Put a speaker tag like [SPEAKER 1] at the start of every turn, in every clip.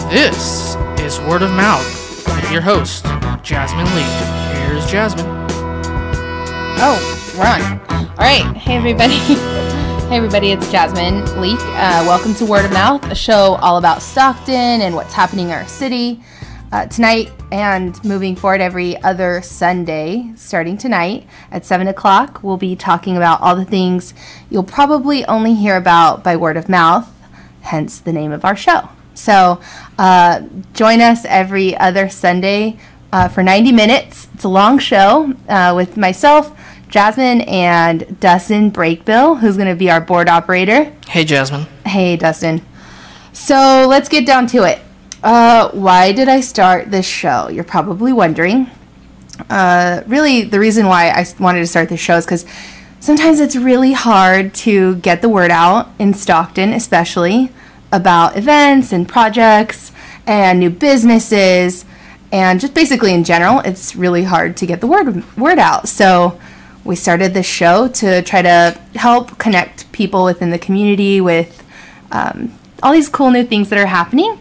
[SPEAKER 1] This is Word of Mouth with your host, Jasmine Leek. Here's Jasmine.
[SPEAKER 2] Oh, we're on. All right. Hey, everybody. Hey, everybody. It's Jasmine Leek. Welcome to Word of Mouth, a show all about Stockton and what's happening in our city. Tonight and moving forward every other Sunday, starting tonight at 7 o'clock, we'll be talking about all the things you'll probably only hear about by word of mouth, hence the name of our show. So join us every other Sunday for 90 minutes. It's a long show with myself, Jasmine, and Dustin Breakbill, who's going to be our board operator.
[SPEAKER 1] Hey, Jasmine.
[SPEAKER 2] Hey, Dustin. So let's get down to it. Why did I start this show? You're probably wondering. Really, the reason why I wanted to start this show is because sometimes it's really hard to get the word out in Stockton, especially about events and projects and new businesses, and just basically in general, it's really hard to get the word out. So we started this show to try to help connect people within the community with all these cool new things that are happening.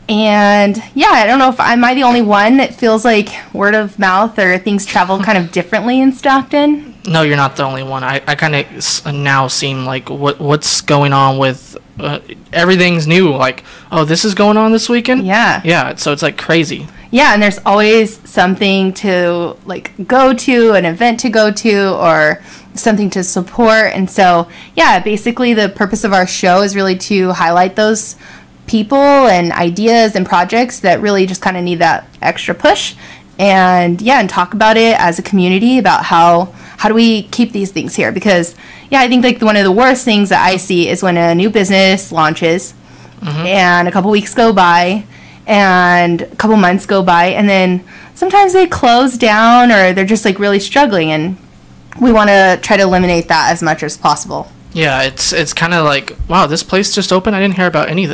[SPEAKER 2] And yeah, I don't know if am I the only one that feels like word of mouth or things travel kind of differently in Stockton?
[SPEAKER 1] No, you're not the only one. I kind of now seem like what's going on with everything's new. Like, oh, this is going on this weekend? Yeah, so it's like crazy. Yeah, and there's always something to like go to, an event to go to, or something to support. And so, yeah, basically the purpose of our show is really to highlight those people and ideas and projects that really just kind of need that extra push, and talk about it as a community about how do we keep these things here, because I think like one of the worst things that I see is when a new business launches and a couple weeks go by and a couple months go by, and then sometimes they close down or they're just like really struggling, and we want to try to eliminate that as much as possible. Yeah, it's kind of like, wow, this place just opened. I didn't hear about any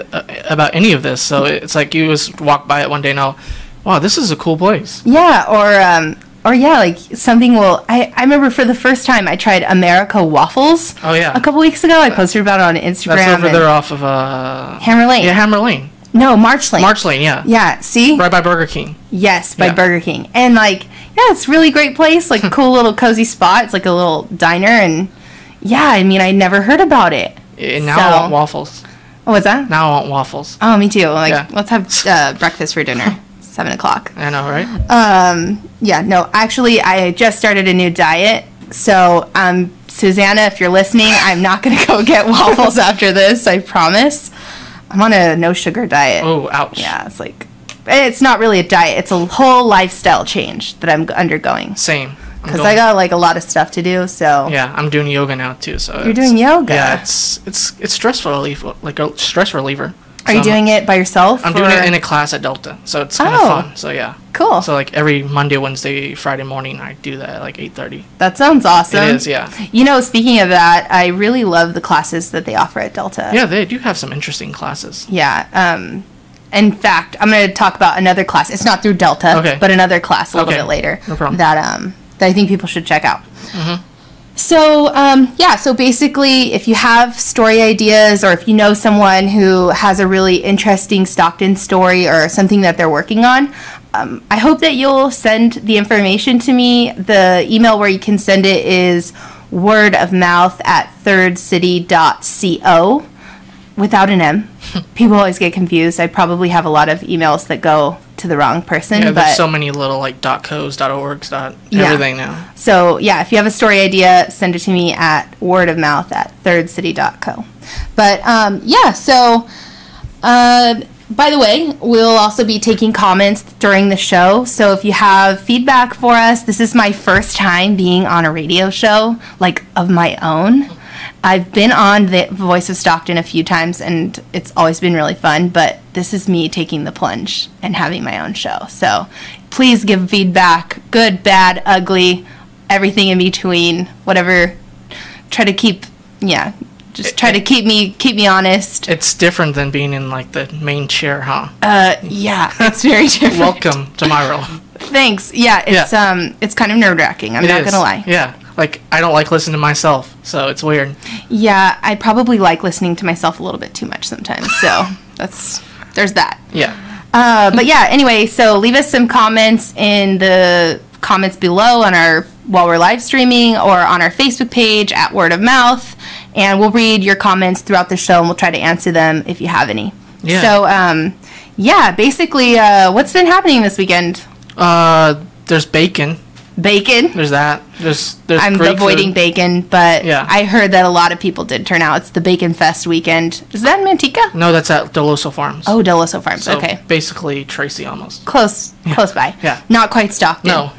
[SPEAKER 1] of this. So it's like you just walk by it one day and oh, wow, this is a cool place. Yeah, or like something will. I remember for the first time I tried America waffles. Oh yeah. A couple weeks ago, I posted about it on Instagram. That's over there off of Hammer Lane. Yeah, Hammer Lane. No, March Lane. March Lane, yeah. Yeah, see? Right by Burger King. Yes, by Burger King. And like, yeah, it's a really great place. Like a cool little cozy spot. It's like a little diner, and yeah, I mean, I never heard about it. Now I want waffles. Oh, what's that? Now I want waffles. Oh, me too. Like, let's have breakfast for dinner. 7 o'clock. I know, right? Yeah, no, actually, I just started a new diet. So, Susanna, if you're listening, I'm not going to go get waffles after this, I promise. I'm on a no-sugar diet. Oh, ouch. Yeah, it's like, it's not really a diet. It's a whole lifestyle change that I'm undergoing. Same. Because I got like a lot of stuff to do, so yeah, I'm doing yoga now too. So you're doing yoga? Yeah, it's stress reliever, like a stress reliever. Are you doing it by yourself? I'm doing it in a class at Delta, so it's kind of fun. So yeah, cool. So like every Monday, Wednesday, Friday morning, I do that at like 8:30. That sounds awesome. It is, yeah. You know, speaking of that, I really love the classes that they offer at Delta. Yeah, they do have some interesting classes. Yeah. In fact, I'm going to talk about another class. It's not through Delta, but another class a little bit later. No problem. That I think people should check out. So, so basically, if you have story ideas or if you know someone who has a really interesting Stockton story or something that they're working on, I hope that you'll send the information to me. The email where you can send it is wordofmouth@thirdcity.co without an M. People always get confused. I probably have a lot of emails that go to the wrong person. Yeah, there's so many little like .co's, .orgs, everything now. So yeah, if you have a story idea, send it to me at wordofmouth@thirdcity.co. But by the way, we'll also be taking comments during the show. So if you have feedback for us, this is my first time being on a radio show like of my own. I've been on the Voice of Stockton a few times, and it's always been really fun, but this is me taking the plunge and having my own show. So please give feedback, good, bad, ugly, everything in between, whatever. Try to keep, try to keep me honest. It's different than being in, like, the main chair, huh? Yeah, it's very different. Welcome to my role. Thanks. Yeah, it's kind of nerve-wracking. I'm not going to lie. Yeah. Like, I don't like listening to myself, so it's weird. Yeah, I probably like listening to myself a little bit too much sometimes, so there's that. Yeah.
[SPEAKER 2] But yeah, anyway, so leave us some comments in the comments below while we're live streaming or on our Facebook page at Word of Mouth, and we'll read your comments throughout the show and we'll try to answer them if you have any. Yeah. So, yeah, basically, what's been happening this weekend?
[SPEAKER 1] There's bacon.
[SPEAKER 2] Bacon?
[SPEAKER 1] There's that. There's
[SPEAKER 2] I'm
[SPEAKER 1] Greek
[SPEAKER 2] avoiding
[SPEAKER 1] food.
[SPEAKER 2] bacon, but
[SPEAKER 1] yeah.
[SPEAKER 2] I heard that a lot of people did turn out. It's the Bacon Fest weekend. Is that in Manteca?
[SPEAKER 1] No, that's at Deloso Farms.
[SPEAKER 2] Oh, Deloso Farms.
[SPEAKER 1] So
[SPEAKER 2] okay.
[SPEAKER 1] Basically, Tracy almost.
[SPEAKER 2] Close by.
[SPEAKER 1] Yeah.
[SPEAKER 2] Not quite Stockton.
[SPEAKER 1] No.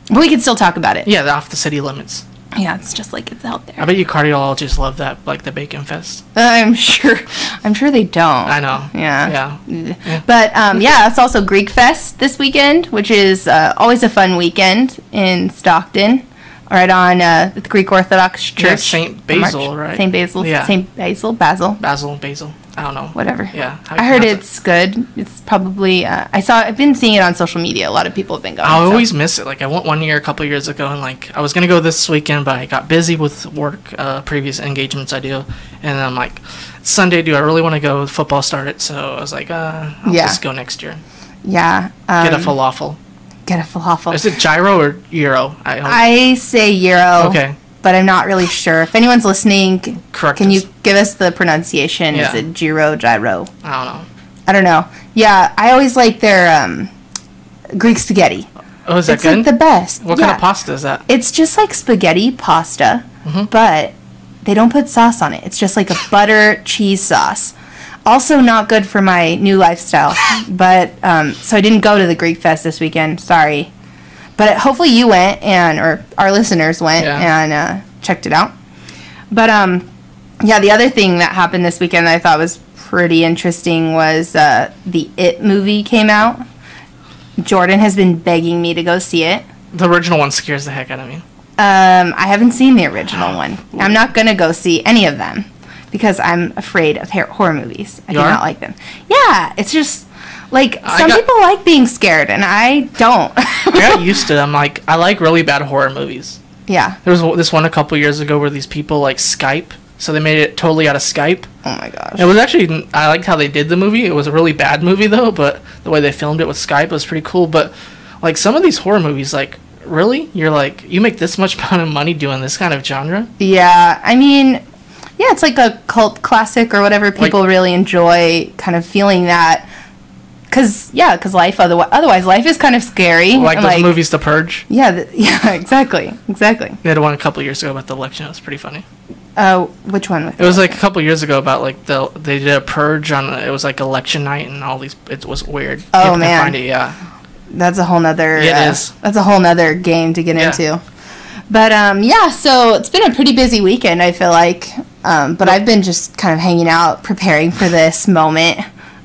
[SPEAKER 2] But we can still talk about it.
[SPEAKER 1] Yeah, off the city limits.
[SPEAKER 2] Yeah, it's just like it's out there.
[SPEAKER 1] I bet you cardiologists love that, like the Bacon Fest.
[SPEAKER 2] I'm sure they don't.
[SPEAKER 1] I know.
[SPEAKER 2] Yeah.
[SPEAKER 1] Yeah.
[SPEAKER 2] But yeah, it's also Greek Fest this weekend, which is always a fun weekend in Stockton, right on the Greek Orthodox Church.
[SPEAKER 1] Yeah, St. Basil, right?
[SPEAKER 2] St. Basil.
[SPEAKER 1] Yeah.
[SPEAKER 2] St. Basil. Basil.
[SPEAKER 1] Basil. I don't know.
[SPEAKER 2] Whatever.
[SPEAKER 1] Yeah.
[SPEAKER 2] I heard it's good. It's probably I've been seeing it on social media. A lot of people have been going.
[SPEAKER 1] I always miss it. Like I went one year a couple years ago, and like I was gonna go this weekend, but I got busy with work, previous engagements I do, and I'm like, Sunday, do I really want to go? Football started, so I was like, I'll just go next year.
[SPEAKER 2] Yeah.
[SPEAKER 1] Get a falafel. Is it gyro or euro?
[SPEAKER 2] I say euro.
[SPEAKER 1] Okay.
[SPEAKER 2] But I'm not really sure. If anyone's listening,
[SPEAKER 1] correct.
[SPEAKER 2] Can you give us the pronunciation?
[SPEAKER 1] Yeah.
[SPEAKER 2] Is it gyro?
[SPEAKER 1] I
[SPEAKER 2] don't know. Yeah, I always like their Greek spaghetti.
[SPEAKER 1] Oh, is that good?
[SPEAKER 2] It's like the best.
[SPEAKER 1] What kind of pasta is that?
[SPEAKER 2] It's just like spaghetti pasta, but they don't put sauce on it. It's just like a butter cheese sauce. Also not good for my new lifestyle. But so I didn't go to the Greek Fest this weekend. Sorry. But hopefully you went, or our listeners went and checked it out. But, yeah, the other thing that happened this weekend that I thought was pretty interesting was the It movie came out. Jordan has been begging me to go see it.
[SPEAKER 1] The original one scares the heck out of me.
[SPEAKER 2] I haven't seen the original one. I'm not going to go see any of them because I'm afraid of horror movies. I do not like them. Yeah, it's just... Like, some people like being scared, and I don't.
[SPEAKER 1] I got used to them. Like, I like really bad horror movies.
[SPEAKER 2] Yeah.
[SPEAKER 1] There was this one a couple years ago where these people, like, Skype. So they made it totally out of Skype.
[SPEAKER 2] Oh, my gosh.
[SPEAKER 1] It was actually... I liked how they did the movie. It was a really bad movie, though, but the way they filmed it with Skype was pretty cool. But, like, some of these horror movies, like, really? You're like, you make this much amount of money doing this kind of genre?
[SPEAKER 2] Yeah. I mean... Yeah, it's like a cult classic or whatever. People really enjoy kind of feeling that... Because life, otherwise life is kind of scary.
[SPEAKER 1] Like those movies, The Purge?
[SPEAKER 2] Yeah, exactly.
[SPEAKER 1] They had one a couple years ago about the election. It was pretty funny.
[SPEAKER 2] Which one?
[SPEAKER 1] It was like a couple years ago about like they did a purge on, it was like election night and all these, it was weird.
[SPEAKER 2] Oh, man.
[SPEAKER 1] Find it, yeah.
[SPEAKER 2] That's a whole nother,
[SPEAKER 1] is.
[SPEAKER 2] That's a whole nother game to get into. But, yeah, so it's been a pretty busy weekend, I feel like. But I've been just kind of hanging out, preparing for this moment,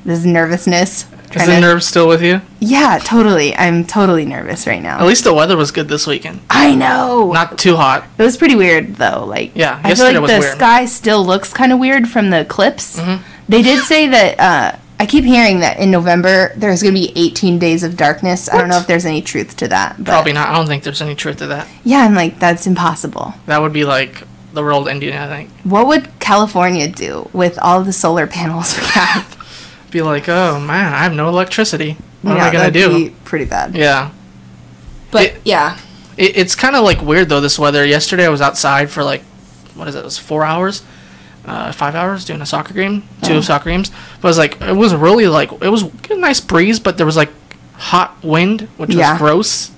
[SPEAKER 2] this nervousness.
[SPEAKER 1] Is the nerves still with you?
[SPEAKER 2] Yeah, totally. I'm totally nervous right now.
[SPEAKER 1] At least the weather was good this weekend.
[SPEAKER 2] I know.
[SPEAKER 1] Not too hot.
[SPEAKER 2] It was pretty weird, though. Like,
[SPEAKER 1] yeah,
[SPEAKER 2] I feel like the sky still looks kind of weird from the clips. Mm-hmm. They did say that, I keep hearing that in November there's going to be 18 days of darkness. What? I don't know if there's any truth to that. But
[SPEAKER 1] probably not. I don't think there's any truth to that.
[SPEAKER 2] Yeah, I'm like, that's impossible.
[SPEAKER 1] That would be like the world ending, I think.
[SPEAKER 2] What would California do with all the solar panels we have?
[SPEAKER 1] Be like, oh man, I have no electricity. What am I gonna do?
[SPEAKER 2] That'd be pretty bad.
[SPEAKER 1] Yeah.
[SPEAKER 2] But
[SPEAKER 1] it's kind of like weird though. This weather. Yesterday I was outside for like, what is it? It was 4 hours, 5 hours doing a soccer game, two soccer games. But it was like, it was really like, it was a nice breeze, but there was like hot wind, which was gross.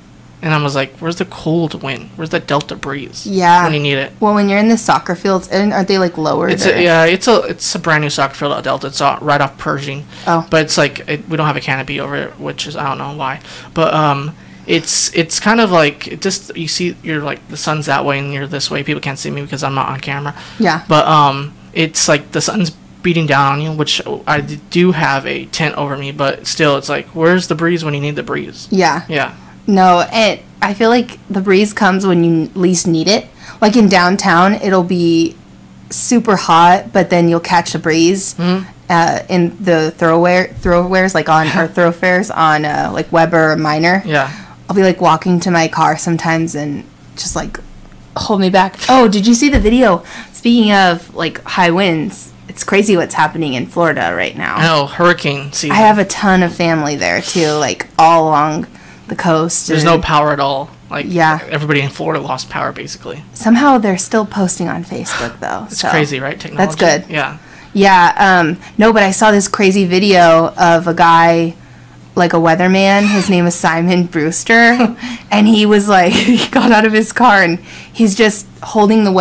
[SPEAKER 1] And I was like, where's the cold wind? Where's the delta breeze?
[SPEAKER 2] Yeah.
[SPEAKER 1] When you need it.
[SPEAKER 2] Well, when you're in the soccer fields, aren't they like lower?
[SPEAKER 1] It's a brand new soccer field at Delta. It's right off Pershing. Oh. But it's like, we don't have a canopy over it, which is, I don't know why. But it's kind of like, it just, you see, you're like, the sun's that way and you're this way. People can't see me because I'm not on camera.
[SPEAKER 2] Yeah.
[SPEAKER 1] But it's like the sun's beating down on you, which I do have a tent over me, but still, it's like, where's the breeze when you need the breeze?
[SPEAKER 2] Yeah.
[SPEAKER 1] Yeah.
[SPEAKER 2] No, I feel like the breeze comes when you least need it. Like in downtown, it'll be super hot, but then you'll catch a breeze in the thoroughfares, like on or thoroughfares on like Weber or Minor.
[SPEAKER 1] Yeah,
[SPEAKER 2] I'll be like walking to my car sometimes and just like hold me back. Oh, did you see the video? Speaking of like high winds, it's crazy what's happening in Florida right now.
[SPEAKER 1] I know, hurricane season.
[SPEAKER 2] I have a ton of family there, too, like, all along the coast.
[SPEAKER 1] There's no power at all. Like,
[SPEAKER 2] yeah.
[SPEAKER 1] Everybody in Florida lost power, basically.
[SPEAKER 2] Somehow they're still posting on Facebook, though.
[SPEAKER 1] It's crazy, right? Technology.
[SPEAKER 2] That's good.
[SPEAKER 1] Yeah.
[SPEAKER 2] Yeah. No, but I saw this crazy video of a guy, like a weatherman. His name is Simon Brewster. And he was like, he got out of his car and he's just holding the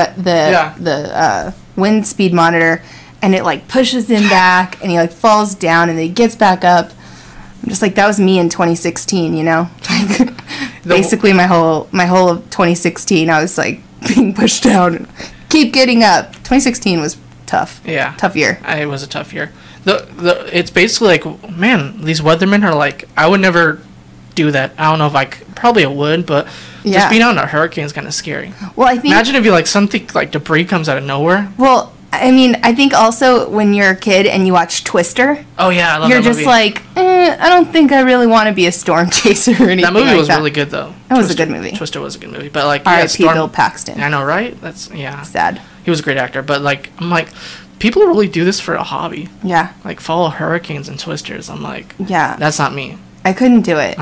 [SPEAKER 2] wind speed monitor. And it, like, pushes him back. And he, like, falls down and then he gets back up. I'm just like, that was me in 2016, you know? Basically, my whole of 2016, I was, like, being pushed down. Keep getting up. 2016 was tough.
[SPEAKER 1] Yeah.
[SPEAKER 2] Tough year.
[SPEAKER 1] It was a tough year. It's basically like, man, these weathermen are like, I would never do that. I don't know if probably I would, but just being out in a hurricane is kind of scary. Well, I think... Imagine if something, like, debris comes out of nowhere.
[SPEAKER 2] Well... I mean, I think also when you're a kid and you watch Twister.
[SPEAKER 1] Oh, yeah, I love that movie.
[SPEAKER 2] You're just like, I don't think I really want to be a storm chaser or anything.
[SPEAKER 1] That movie was really good, though.
[SPEAKER 2] That was a good movie.
[SPEAKER 1] Twister was a good movie. But, like,
[SPEAKER 2] R.I.P. Bill Paxton.
[SPEAKER 1] I know, right?
[SPEAKER 2] Sad.
[SPEAKER 1] He was a great actor. But, like, I'm like, people really do this for a hobby.
[SPEAKER 2] Yeah.
[SPEAKER 1] Like, follow hurricanes and twisters. I'm like,
[SPEAKER 2] yeah,
[SPEAKER 1] that's not me.
[SPEAKER 2] I couldn't do it.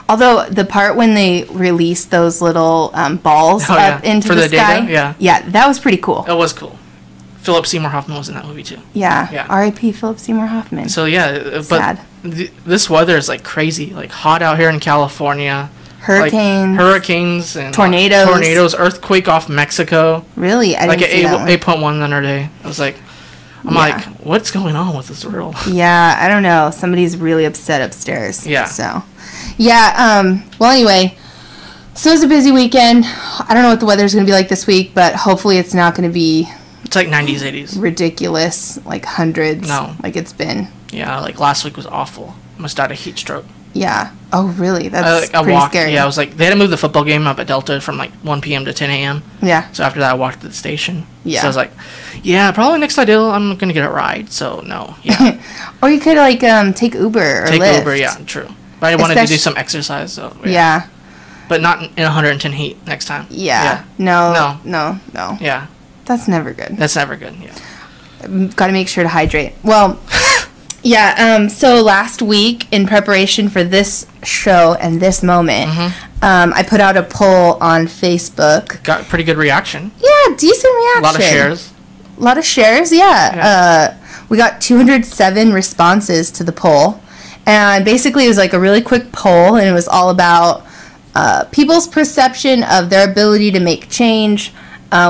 [SPEAKER 2] Although the part when they released those little balls up into the sky.
[SPEAKER 1] Data?
[SPEAKER 2] Yeah, that was pretty cool.
[SPEAKER 1] That was cool. Phillip Seymour Hoffman was in that movie too.
[SPEAKER 2] Yeah. R.I.P. Phillip Seymour Hoffman.
[SPEAKER 1] So yeah, but this weather is like crazy, like hot out here in California. Hurricanes and tornadoes, earthquake off Mexico.
[SPEAKER 2] Really, I didn't see that one.
[SPEAKER 1] 8.1 the other day. I was like, like, what's going on with this world?
[SPEAKER 2] Yeah, I don't know. Somebody's really upset upstairs.
[SPEAKER 1] Yeah.
[SPEAKER 2] So, yeah. Well, anyway. So it was a busy weekend. I don't know what the weather's going to be like this week, but hopefully it's not going to be.
[SPEAKER 1] It's like 90s, 80s.
[SPEAKER 2] Ridiculous, like hundreds.
[SPEAKER 1] No.
[SPEAKER 2] Like it's been.
[SPEAKER 1] Yeah, like last week was awful. Almost died of heat stroke.
[SPEAKER 2] Yeah. Oh, really? That's pretty scary.
[SPEAKER 1] Yeah, I was like, they had to move the football game up at Delta from like 1 p.m. to 10 a.m.
[SPEAKER 2] Yeah.
[SPEAKER 1] So after that, I walked to the station.
[SPEAKER 2] Yeah.
[SPEAKER 1] So I was like, yeah, probably next ideal, I'm going to get a ride. So no. Yeah.
[SPEAKER 2] Or you could like take Uber or Lyft.
[SPEAKER 1] Take Uber, yeah, true. But I wanted to do some exercise, so.
[SPEAKER 2] Yeah.
[SPEAKER 1] But not in 110 heat next time.
[SPEAKER 2] Yeah. No.
[SPEAKER 1] Yeah.
[SPEAKER 2] That's never good.
[SPEAKER 1] That's never good, yeah.
[SPEAKER 2] Got to make sure to hydrate. Well, yeah, so last week, in preparation for this show and this moment, I put out a poll on Facebook.
[SPEAKER 1] Got pretty good reaction.
[SPEAKER 2] Yeah, decent reaction.
[SPEAKER 1] A lot of shares.
[SPEAKER 2] A lot of shares, yeah. We got 207 responses to the poll. And basically, it was like a really quick poll, and it was all about people's perception of their ability to make change.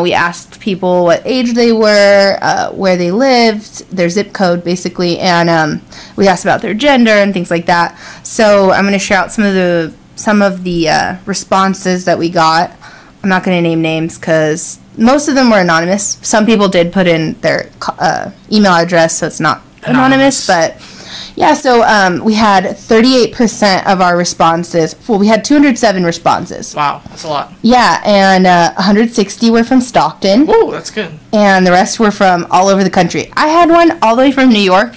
[SPEAKER 2] We asked people what age they were, where they lived, their zip code, basically, and we asked about their gender and things like that. So I'm going to share out some of the responses that we got. I'm not going to name names because most of them were anonymous. Some people did put in their email address, so it's not anonymous, but... Yeah, so we had 38% of our responses. Well, we had 207 responses.
[SPEAKER 1] Wow, that's a lot.
[SPEAKER 2] Yeah, and 160 were from Stockton.
[SPEAKER 1] Oh, that's good.
[SPEAKER 2] And the rest were from all over the country. I had one all the way from New York,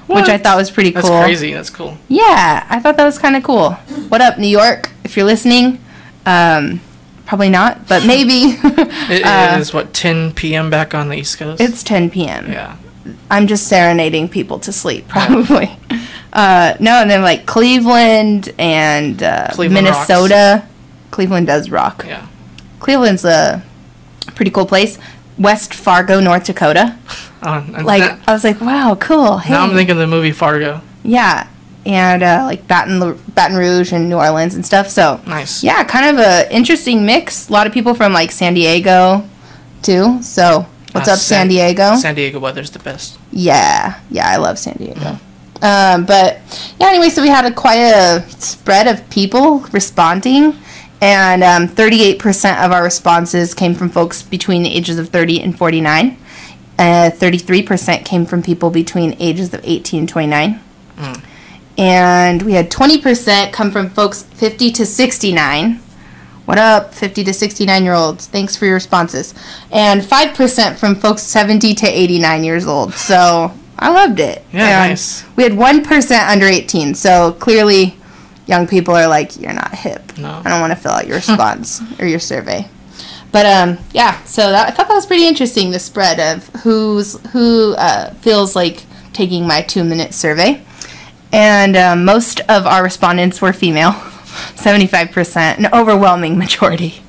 [SPEAKER 2] which I thought was pretty cool.
[SPEAKER 1] That's crazy. That's cool.
[SPEAKER 2] Yeah, I thought that was kind of cool. What up, New York? If you're listening, probably not, but maybe.
[SPEAKER 1] It is, 10 p.m. back on the East Coast?
[SPEAKER 2] It's 10 p.m.
[SPEAKER 1] Yeah.
[SPEAKER 2] I'm just serenading people to sleep, probably. No, and then like Cleveland and Minnesota. Rocks. Cleveland does rock.
[SPEAKER 1] Yeah.
[SPEAKER 2] Cleveland's a pretty cool place. West Fargo, North Dakota. I was like, wow, cool. Hey.
[SPEAKER 1] Now I'm thinking of the movie Fargo.
[SPEAKER 2] Yeah. And like Baton Rouge and New Orleans and stuff. So
[SPEAKER 1] nice.
[SPEAKER 2] Yeah, kind of a interesting mix. A lot of people from like San Diego too. So what's up, San Diego?
[SPEAKER 1] San Diego weather's the best.
[SPEAKER 2] Yeah, I love San Diego. But yeah, anyway, so we had quite a spread of people responding, and 38% of our responses came from folks between the ages of 30 and 49. 33% came from people between ages of 18 and 29. And we had 20% come from folks 50 to 69. What up, 50 to 69-year-olds? Thanks for your responses. And 5% from folks 70 to 89 years old. So I loved it.
[SPEAKER 1] Yeah, and nice.
[SPEAKER 2] We had 1% under 18. So clearly young people are like, you're not hip.
[SPEAKER 1] No.
[SPEAKER 2] I don't want to fill out your response or your survey. But yeah, so I thought that was pretty interesting, the spread of who feels like taking my 2-minute survey. And most of our respondents were female, 75%, an overwhelming majority.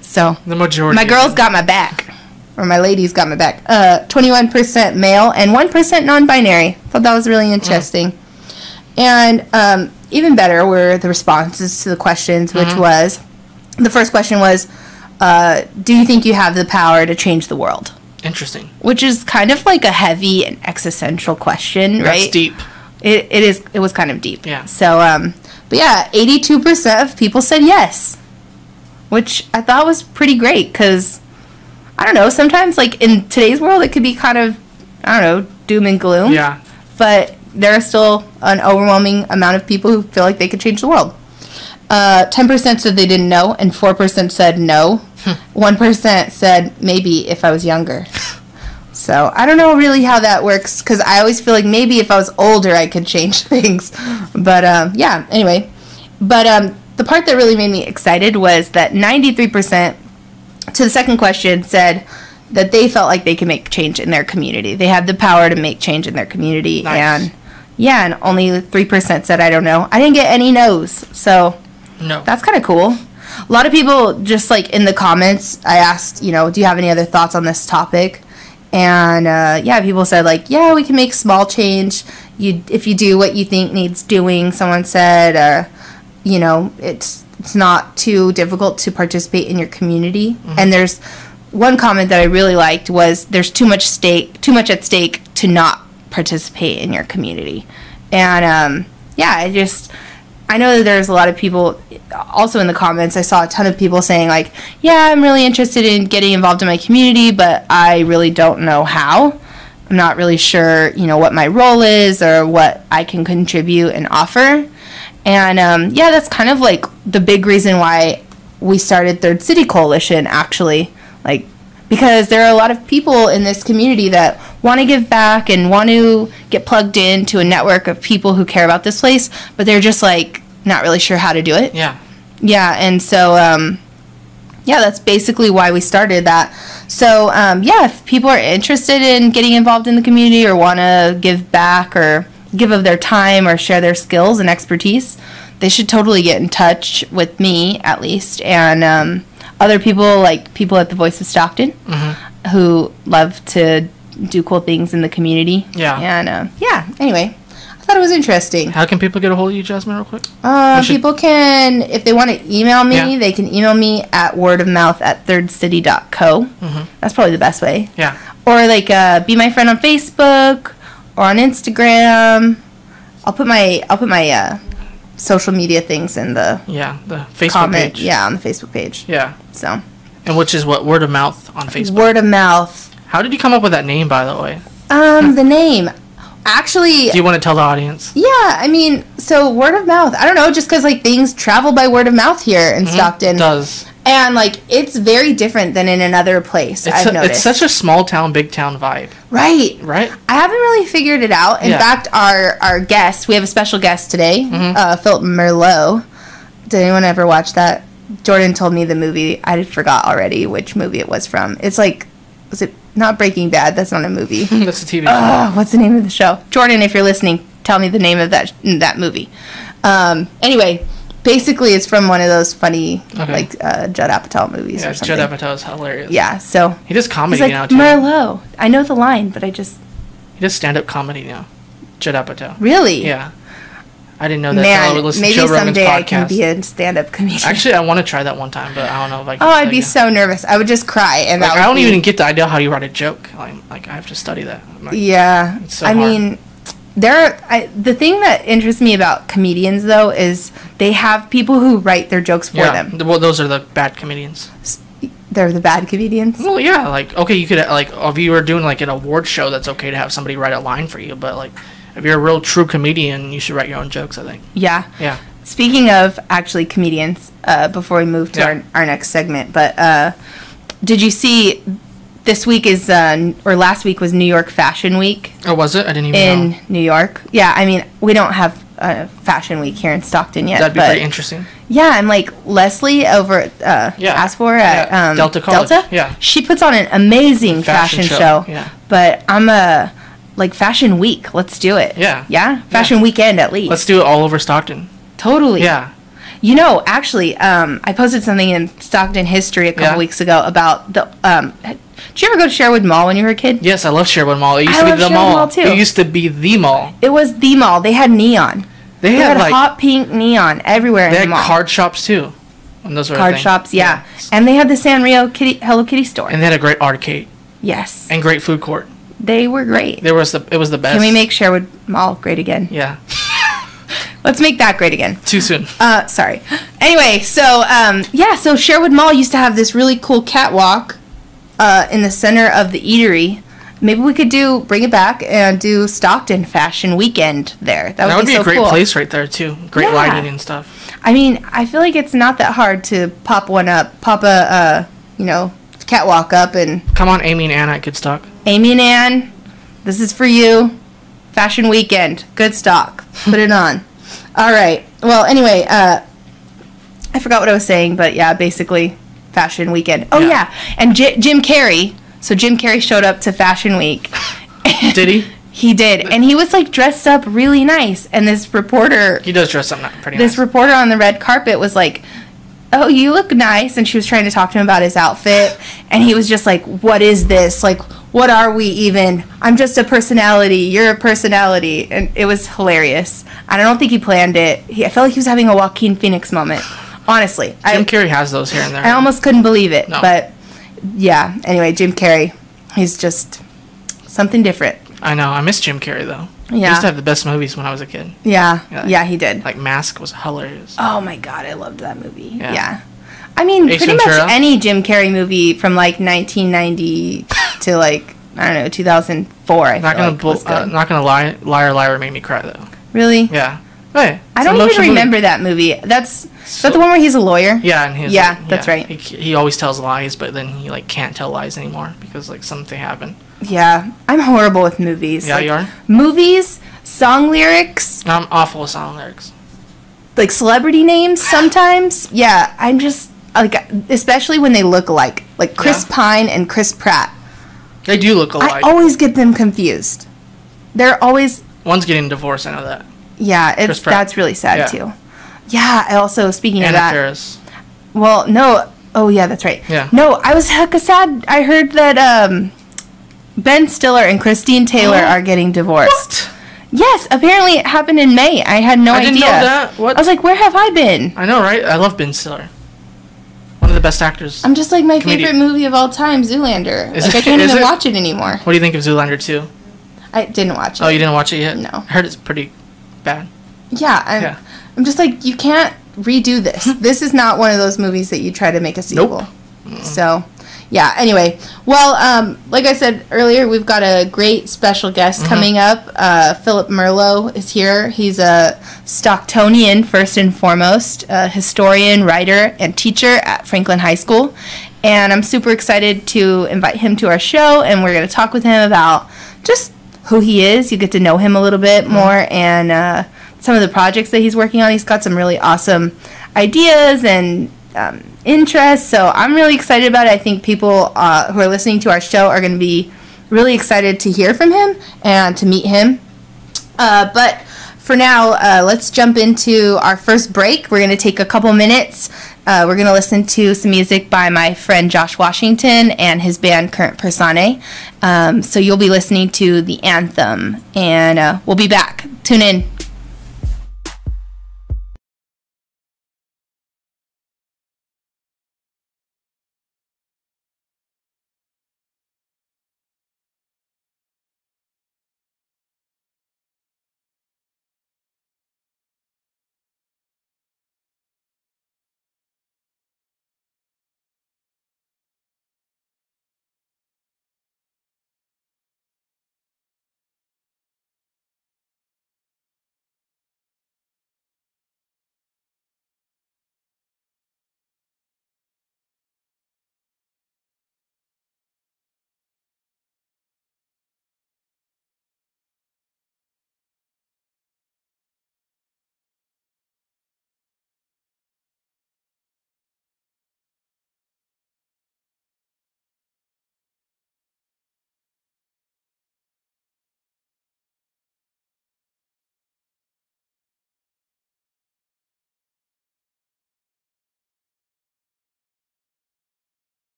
[SPEAKER 2] So
[SPEAKER 1] the majority.
[SPEAKER 2] My girls got my back, or my ladies got my back. 21% male and 1% non-binary. Thought that was really interesting. And even better were the responses to the questions, which was, the first question was, do you think you have the power to change the world?
[SPEAKER 1] Interesting.
[SPEAKER 2] Which is kind of like a heavy and existential question, right?
[SPEAKER 1] That's deep.
[SPEAKER 2] It was kind of deep.
[SPEAKER 1] Yeah.
[SPEAKER 2] So, but yeah, 82% of people said yes, which I thought was pretty great, because, I don't know, sometimes, like, in today's world, it could be kind of, I don't know, doom and gloom.
[SPEAKER 1] Yeah.
[SPEAKER 2] But there are still an overwhelming amount of people who feel like they could change the world. 10% said they didn't know, and 4% said no. 1% said maybe if I was younger. So I don't know really how that works, because I always feel like maybe if I was older I could change things. But yeah, anyway. But the part that really made me excited was that 93% to the second question said that they felt like they could make change in their community. They had the power to make change in their community.
[SPEAKER 1] Nice.
[SPEAKER 2] And yeah, and only 3% said I don't know. I didn't get any no's, so
[SPEAKER 1] no.
[SPEAKER 2] That's kind of cool. A lot of people, just like in the comments, I asked, do you have any other thoughts on this topic? And yeah, people said like, yeah, we can make small change. If you do what you think needs doing. Someone said, it's not too difficult to participate in your community. And there's one comment that I really liked was, there's too much at stake to not participate in your community. And yeah, I know that there's a lot of people also in the comments. I saw a ton of people saying like, yeah, I'm really interested in getting involved in my community, but I really don't know how. I'm not really sure, what my role is or what I can contribute and offer. And yeah, that's kind of like the big reason why we started Third City Coalition, actually. Like, because there are a lot of people in this community that want to give back and want to get plugged into a network of people who care about this place, but they're just like not really sure how to do it.
[SPEAKER 1] Yeah.
[SPEAKER 2] Yeah, and so yeah, that's basically why we started that. So yeah, if people are interested in getting involved in the community or want to give back or give of their time or share their skills and expertise, they should totally get in touch with me, at least, and other people, like people at the Voice of Stockton, who love to do cool things in the community.
[SPEAKER 1] Yeah.
[SPEAKER 2] And yeah, anyway, I thought it was interesting.
[SPEAKER 1] How can people get a hold of you, Jasmine, real quick?
[SPEAKER 2] People can, if they want to email me, they can email me at wordofmouth@thirdcity.co. That's probably the best way.
[SPEAKER 1] Yeah.
[SPEAKER 2] Or like be my friend on Facebook or on Instagram. I'll put my social media things in the
[SPEAKER 1] the Facebook page.
[SPEAKER 2] Yeah, on the Facebook page.
[SPEAKER 1] Yeah.
[SPEAKER 2] So.
[SPEAKER 1] And which is what, word of mouth on Facebook?
[SPEAKER 2] Word of mouth.
[SPEAKER 1] How did you come up with that name, by the way?
[SPEAKER 2] The name. Actually.
[SPEAKER 1] Do you want to tell the audience?
[SPEAKER 2] Yeah, I mean, so word of mouth. I don't know, just because like things travel by word of mouth here in Stockton.
[SPEAKER 1] It does.
[SPEAKER 2] And like it's very different than in another place. I've noticed. It's
[SPEAKER 1] such a small town, big town vibe.
[SPEAKER 2] Right.
[SPEAKER 1] Right.
[SPEAKER 2] I haven't really figured it out. In fact, our guest, we have a special guest today, Phillip Merlo. Did anyone ever watch that? Jordan told me the movie. I forgot already which movie it was from. It's like, was it not Breaking Bad? That's not a movie.
[SPEAKER 1] That's a TV show.
[SPEAKER 2] What's the name of the show? Jordan, if you're listening, tell me the name of that movie. Anyway, basically it's from one of those funny like Judd Apatow movies or something.
[SPEAKER 1] Judd Apatow is hilarious.
[SPEAKER 2] Yeah, so
[SPEAKER 1] he does comedy
[SPEAKER 2] like,
[SPEAKER 1] now too.
[SPEAKER 2] Merlot. I know the line, but he does
[SPEAKER 1] stand-up comedy now. Judd Apatow.
[SPEAKER 2] Really?
[SPEAKER 1] Yeah. I didn't know that.
[SPEAKER 2] Man,
[SPEAKER 1] I would listen
[SPEAKER 2] maybe
[SPEAKER 1] to Joe Rogan's
[SPEAKER 2] someday
[SPEAKER 1] podcast.
[SPEAKER 2] I can be a stand-up comedian.
[SPEAKER 1] Actually, I want to try that one time, but I don't know if I can.
[SPEAKER 2] Oh, I'd be so nervous. I would just cry, and
[SPEAKER 1] like, I don't even get the idea how you write a joke. Like I have to study that. Like,
[SPEAKER 2] yeah,
[SPEAKER 1] it's so
[SPEAKER 2] I
[SPEAKER 1] hard.
[SPEAKER 2] mean, the thing that interests me about comedians though is they have people who write their jokes for them.
[SPEAKER 1] Well, those are the bad comedians.
[SPEAKER 2] They're the bad comedians.
[SPEAKER 1] Well, yeah, like okay, you could like if you were doing like an award show, that's okay to have somebody write a line for you, but like. If you're a real true comedian, you should write your own jokes, I think.
[SPEAKER 2] Yeah.
[SPEAKER 1] Yeah.
[SPEAKER 2] Speaking of actually comedians, before we move to our next segment, but did you see this week is or last week was New York Fashion Week?
[SPEAKER 1] Oh, was it? I didn't even know.
[SPEAKER 2] In New York. Yeah, I mean, we don't have Fashion Week here in Stockton yet.
[SPEAKER 1] That'd be pretty interesting.
[SPEAKER 2] Yeah, and like Leslie over asked for at
[SPEAKER 1] Delta College.
[SPEAKER 2] Delta.
[SPEAKER 1] Yeah,
[SPEAKER 2] she puts on an amazing fashion show.
[SPEAKER 1] Yeah,
[SPEAKER 2] but I'm like Fashion Week. Let's do it.
[SPEAKER 1] Yeah,
[SPEAKER 2] Fashion Weekend at least.
[SPEAKER 1] Let's do it all over Stockton.
[SPEAKER 2] Totally.
[SPEAKER 1] Yeah.
[SPEAKER 2] You know, actually, I posted something in Stockton history a couple weeks ago about the. Did you ever go to Sherwood Mall when you were a kid?
[SPEAKER 1] Yes, I love Sherwood Mall. It used to be the mall too. It used to be the mall.
[SPEAKER 2] It was the mall. They had neon. They had like hot pink neon everywhere.
[SPEAKER 1] They
[SPEAKER 2] in the
[SPEAKER 1] had
[SPEAKER 2] mall.
[SPEAKER 1] card shops too. And those
[SPEAKER 2] card shops, yeah. And they had the Sanrio Hello Kitty store.
[SPEAKER 1] And they had a great arcade.
[SPEAKER 2] Yes.
[SPEAKER 1] And great food court.
[SPEAKER 2] They were great.
[SPEAKER 1] It was the best.
[SPEAKER 2] Can we make Sherwood Mall great again?
[SPEAKER 1] Yeah.
[SPEAKER 2] Let's make that great again.
[SPEAKER 1] Too soon.
[SPEAKER 2] Sorry. Anyway, so so Sherwood Mall used to have this really cool catwalk in the center of the eatery. Maybe we could bring it back and do Stockton Fashion Weekend there. That would be so cool.
[SPEAKER 1] A great place right there too. Great lighting and stuff.
[SPEAKER 2] I mean, I feel like it's not that hard to pop a catwalk up and.
[SPEAKER 1] Come on, Amy and Ann at Good Stock.
[SPEAKER 2] Amy and Ann, this is for you. Fashion Weekend, Good Stock. Put it on. All right. Well, anyway, I forgot what I was saying, but yeah, basically, Fashion Weekend. Oh yeah, and Jim Carrey. So Jim Carrey showed up to Fashion Week.
[SPEAKER 1] Did he?
[SPEAKER 2] He did, and he was like dressed up really nice. And this reporter,
[SPEAKER 1] he does dress up pretty nice.
[SPEAKER 2] This reporter on the red carpet was like, "Oh, you look nice," and she was trying to talk to him about his outfit, and he was just like, "What is this? Like, what are we even? I'm just a personality. You're a personality," and it was hilarious. I don't think he planned it. I felt like he was having a Joaquin Phoenix moment. Honestly,
[SPEAKER 1] Jim Carrey has those here and there.
[SPEAKER 2] I almost couldn't believe it, but yeah. Anyway, Jim Carrey, he's just something different.
[SPEAKER 1] I know. I miss Jim Carrey though. Yeah. He used to have the best movies when I was a kid.
[SPEAKER 2] Yeah, he did.
[SPEAKER 1] Like Mask was hilarious.
[SPEAKER 2] Oh my god, I loved that movie. Yeah. I mean, pretty much any Jim Carrey movie from like 1990 to like, I don't know, 2004.
[SPEAKER 1] Not gonna lie, Liar made me cry though.
[SPEAKER 2] Really?
[SPEAKER 1] Yeah. Hey,
[SPEAKER 2] I don't even remember that movie. Is that the one where he's a lawyer?
[SPEAKER 1] Yeah, and
[SPEAKER 2] that's right.
[SPEAKER 1] He always tells lies, but then he like can't tell lies anymore because like something happened.
[SPEAKER 2] Yeah, I'm horrible with movies.
[SPEAKER 1] Yeah, like, you are?
[SPEAKER 2] Movies, song lyrics.
[SPEAKER 1] I'm awful with song lyrics.
[SPEAKER 2] Like celebrity names sometimes. Yeah, I'm just like, especially when they look alike. Like Chris Pine and Chris Pratt.
[SPEAKER 1] They do look alike.
[SPEAKER 2] I always get them confused. They're always...
[SPEAKER 1] One's getting divorced, I know that.
[SPEAKER 2] Yeah, that's really sad too. Yeah, I also, speaking of that...
[SPEAKER 1] Ferris.
[SPEAKER 2] Well, no... Oh, yeah, that's right.
[SPEAKER 1] Yeah.
[SPEAKER 2] No, I was hecka sad. I heard that Ben Stiller and Christine Taylor are getting divorced.
[SPEAKER 1] What?
[SPEAKER 2] Yes, apparently it happened in May. I had no idea. I didn't know that. What? I was like, where have I been?
[SPEAKER 1] I know, right? I love Ben Stiller. One of the best actors.
[SPEAKER 2] I'm just like my favorite movie of all time, Zoolander. I can't even watch it anymore.
[SPEAKER 1] What do you think of Zoolander 2?
[SPEAKER 2] I didn't watch it.
[SPEAKER 1] Oh, you didn't watch it yet?
[SPEAKER 2] No.
[SPEAKER 1] I heard it's pretty bad.
[SPEAKER 2] Yeah, I'm just like, you can't redo this. This is not one of those movies that you try to make a sequel. Nope. So, yeah, anyway. Well, like I said earlier, we've got a great special guest coming up. Phillip Merlo is here. He's a Stocktonian, first and foremost, a historian, writer, and teacher at Franklin High School. And I'm super excited to invite him to our show, and we're going to talk with him about just who he is. You get to know him a little bit more, and some of the projects that he's working on. He's got some really awesome ideas and interests, so I'm really excited about it. I think people who are listening to our show are going to be really excited to hear from him and to meet him. But for now, let's jump into our first break. We're going to take a couple minutes. We're going to listen to some music by my friend Josh Washington and his band Current Persone. So you'll be listening to the anthem, and we'll be back. Tune in.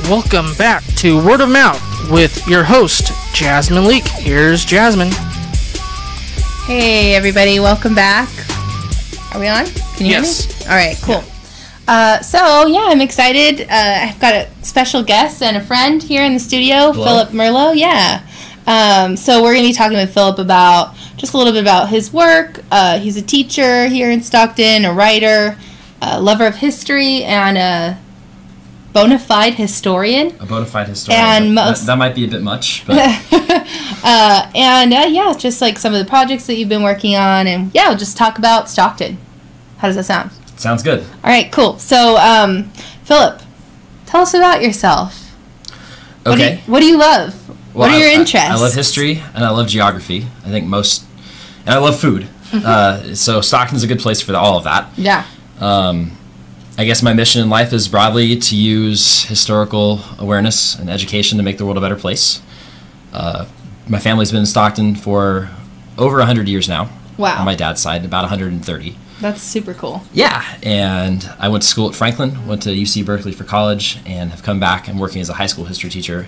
[SPEAKER 1] Welcome back to Word of Mouth with your host, Jasmine Leek. Here's Jasmine.
[SPEAKER 2] Hey, everybody. Welcome back. Are we on? Can you hear me? All right, cool. Yeah. I'm excited. I've got a special guest and a friend here in the studio, Phillip Merlo. Yeah. So we're going to be talking with Phillip about just a little bit about his work. He's a teacher here in Stockton, a writer, a lover of history, and a bona fide historian.
[SPEAKER 3] A bona fide historian. And that might be a bit much. But.
[SPEAKER 2] Just like some of the projects that you've been working on. And yeah, we'll just talk about Stockton. How does that sound?
[SPEAKER 3] Sounds good.
[SPEAKER 2] All right, cool. So, Phillip, tell us about yourself.
[SPEAKER 3] Okay.
[SPEAKER 2] What do you love?
[SPEAKER 3] Well,
[SPEAKER 2] what are your interests?
[SPEAKER 3] I love history, and I love geography. And I love food. So Stockton's a good place for all of that.
[SPEAKER 2] Yeah.
[SPEAKER 3] I guess my mission in life is broadly to use historical awareness and education to make the world a better place. My family's been in Stockton for over 100 years now.
[SPEAKER 2] Wow.
[SPEAKER 3] On my dad's side, about 130.
[SPEAKER 2] That's super cool.
[SPEAKER 3] Yeah, and I went to school at Franklin, went to UC Berkeley for college, and have come back and working as a high school history teacher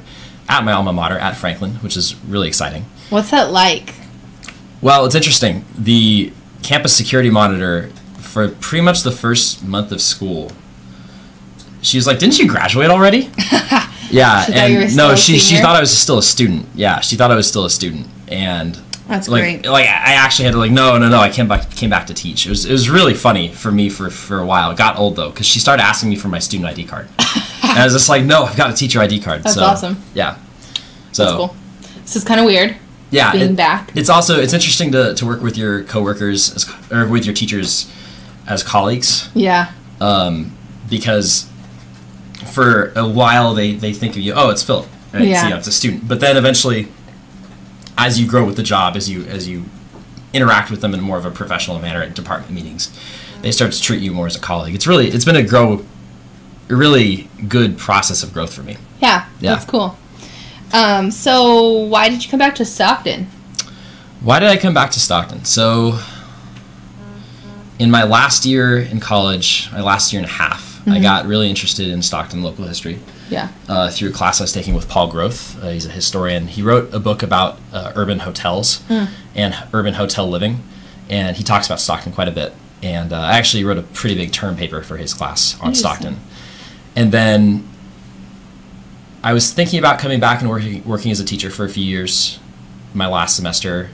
[SPEAKER 3] at my alma mater at Franklin, which is really exciting.
[SPEAKER 2] What's that like?
[SPEAKER 3] Well, it's interesting. The campus security monitor, for pretty much the first month of school, she was like, "Didn't you graduate already?" Yeah, she thought I was still a student. Yeah, she thought I was still a student, and
[SPEAKER 2] that's great.
[SPEAKER 3] Like I actually had to no. I came back to teach. It was really funny for me for a while. It got old though, because she started asking me for my student ID card, and I was just like, "No, I've got a teacher ID card."
[SPEAKER 2] That's awesome.
[SPEAKER 3] Yeah,
[SPEAKER 2] that's cool. This is kind of weird.
[SPEAKER 3] Yeah,
[SPEAKER 2] being back.
[SPEAKER 3] It's interesting to work with your coworkers or with your teachers as colleagues.
[SPEAKER 2] Yeah.
[SPEAKER 3] Because for a while they think of you, oh, it's Phillip, right?
[SPEAKER 2] Yeah.
[SPEAKER 3] So, it's a student. But then eventually, as you grow with the job, as you interact with them in more of a professional manner at department meetings, they start to treat you more as a colleague. It's been a really good process of growth for me.
[SPEAKER 2] Yeah. That's cool. So why did you come back to Stockton?
[SPEAKER 3] Why did I come back to Stockton? So in my last year in college, my last year and a half, I got really interested in Stockton local history.
[SPEAKER 2] Yeah.
[SPEAKER 3] Through a class I was taking with Paul Groth. He's a historian. He wrote a book about urban hotels and urban hotel living, and he talks about Stockton quite a bit. And I actually wrote a pretty big term paper for his class on Stockton. And then I was thinking about coming back and working as a teacher for a few years, my last semester.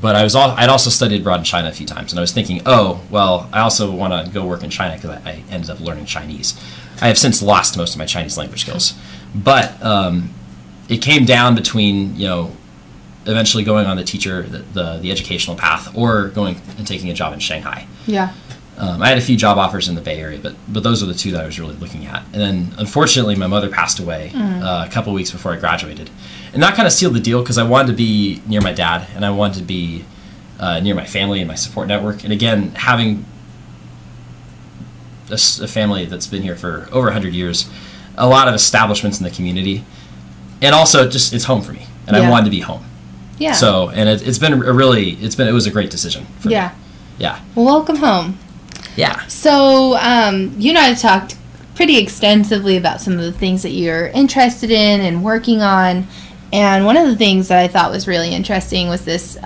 [SPEAKER 3] But I'd also studied abroad in China a few times, and I was thinking, oh, well, I also want to go work in China because I ended up learning Chinese. I have since lost most of my Chinese language skills. But it came down between, eventually going on the educational path or going and taking a job in Shanghai.
[SPEAKER 2] Yeah.
[SPEAKER 3] I had a few job offers in the Bay Area, but those are the two that I was really looking at. And then, unfortunately, my mother passed away a couple weeks before I graduated. And that kind of sealed the deal because I wanted to be near my dad, and I wanted to be near my family and my support network. And again, having a family that's been here for over 100 years, a lot of establishments in the community, and also just it's home for me, and I wanted to be home.
[SPEAKER 2] Yeah.
[SPEAKER 3] So, and it was a great decision for me. Yeah.
[SPEAKER 2] Well, welcome home.
[SPEAKER 3] Yeah.
[SPEAKER 2] So, you and I have talked pretty extensively about some of the things that you're interested in and working on. And one of the things that I thought was really interesting was this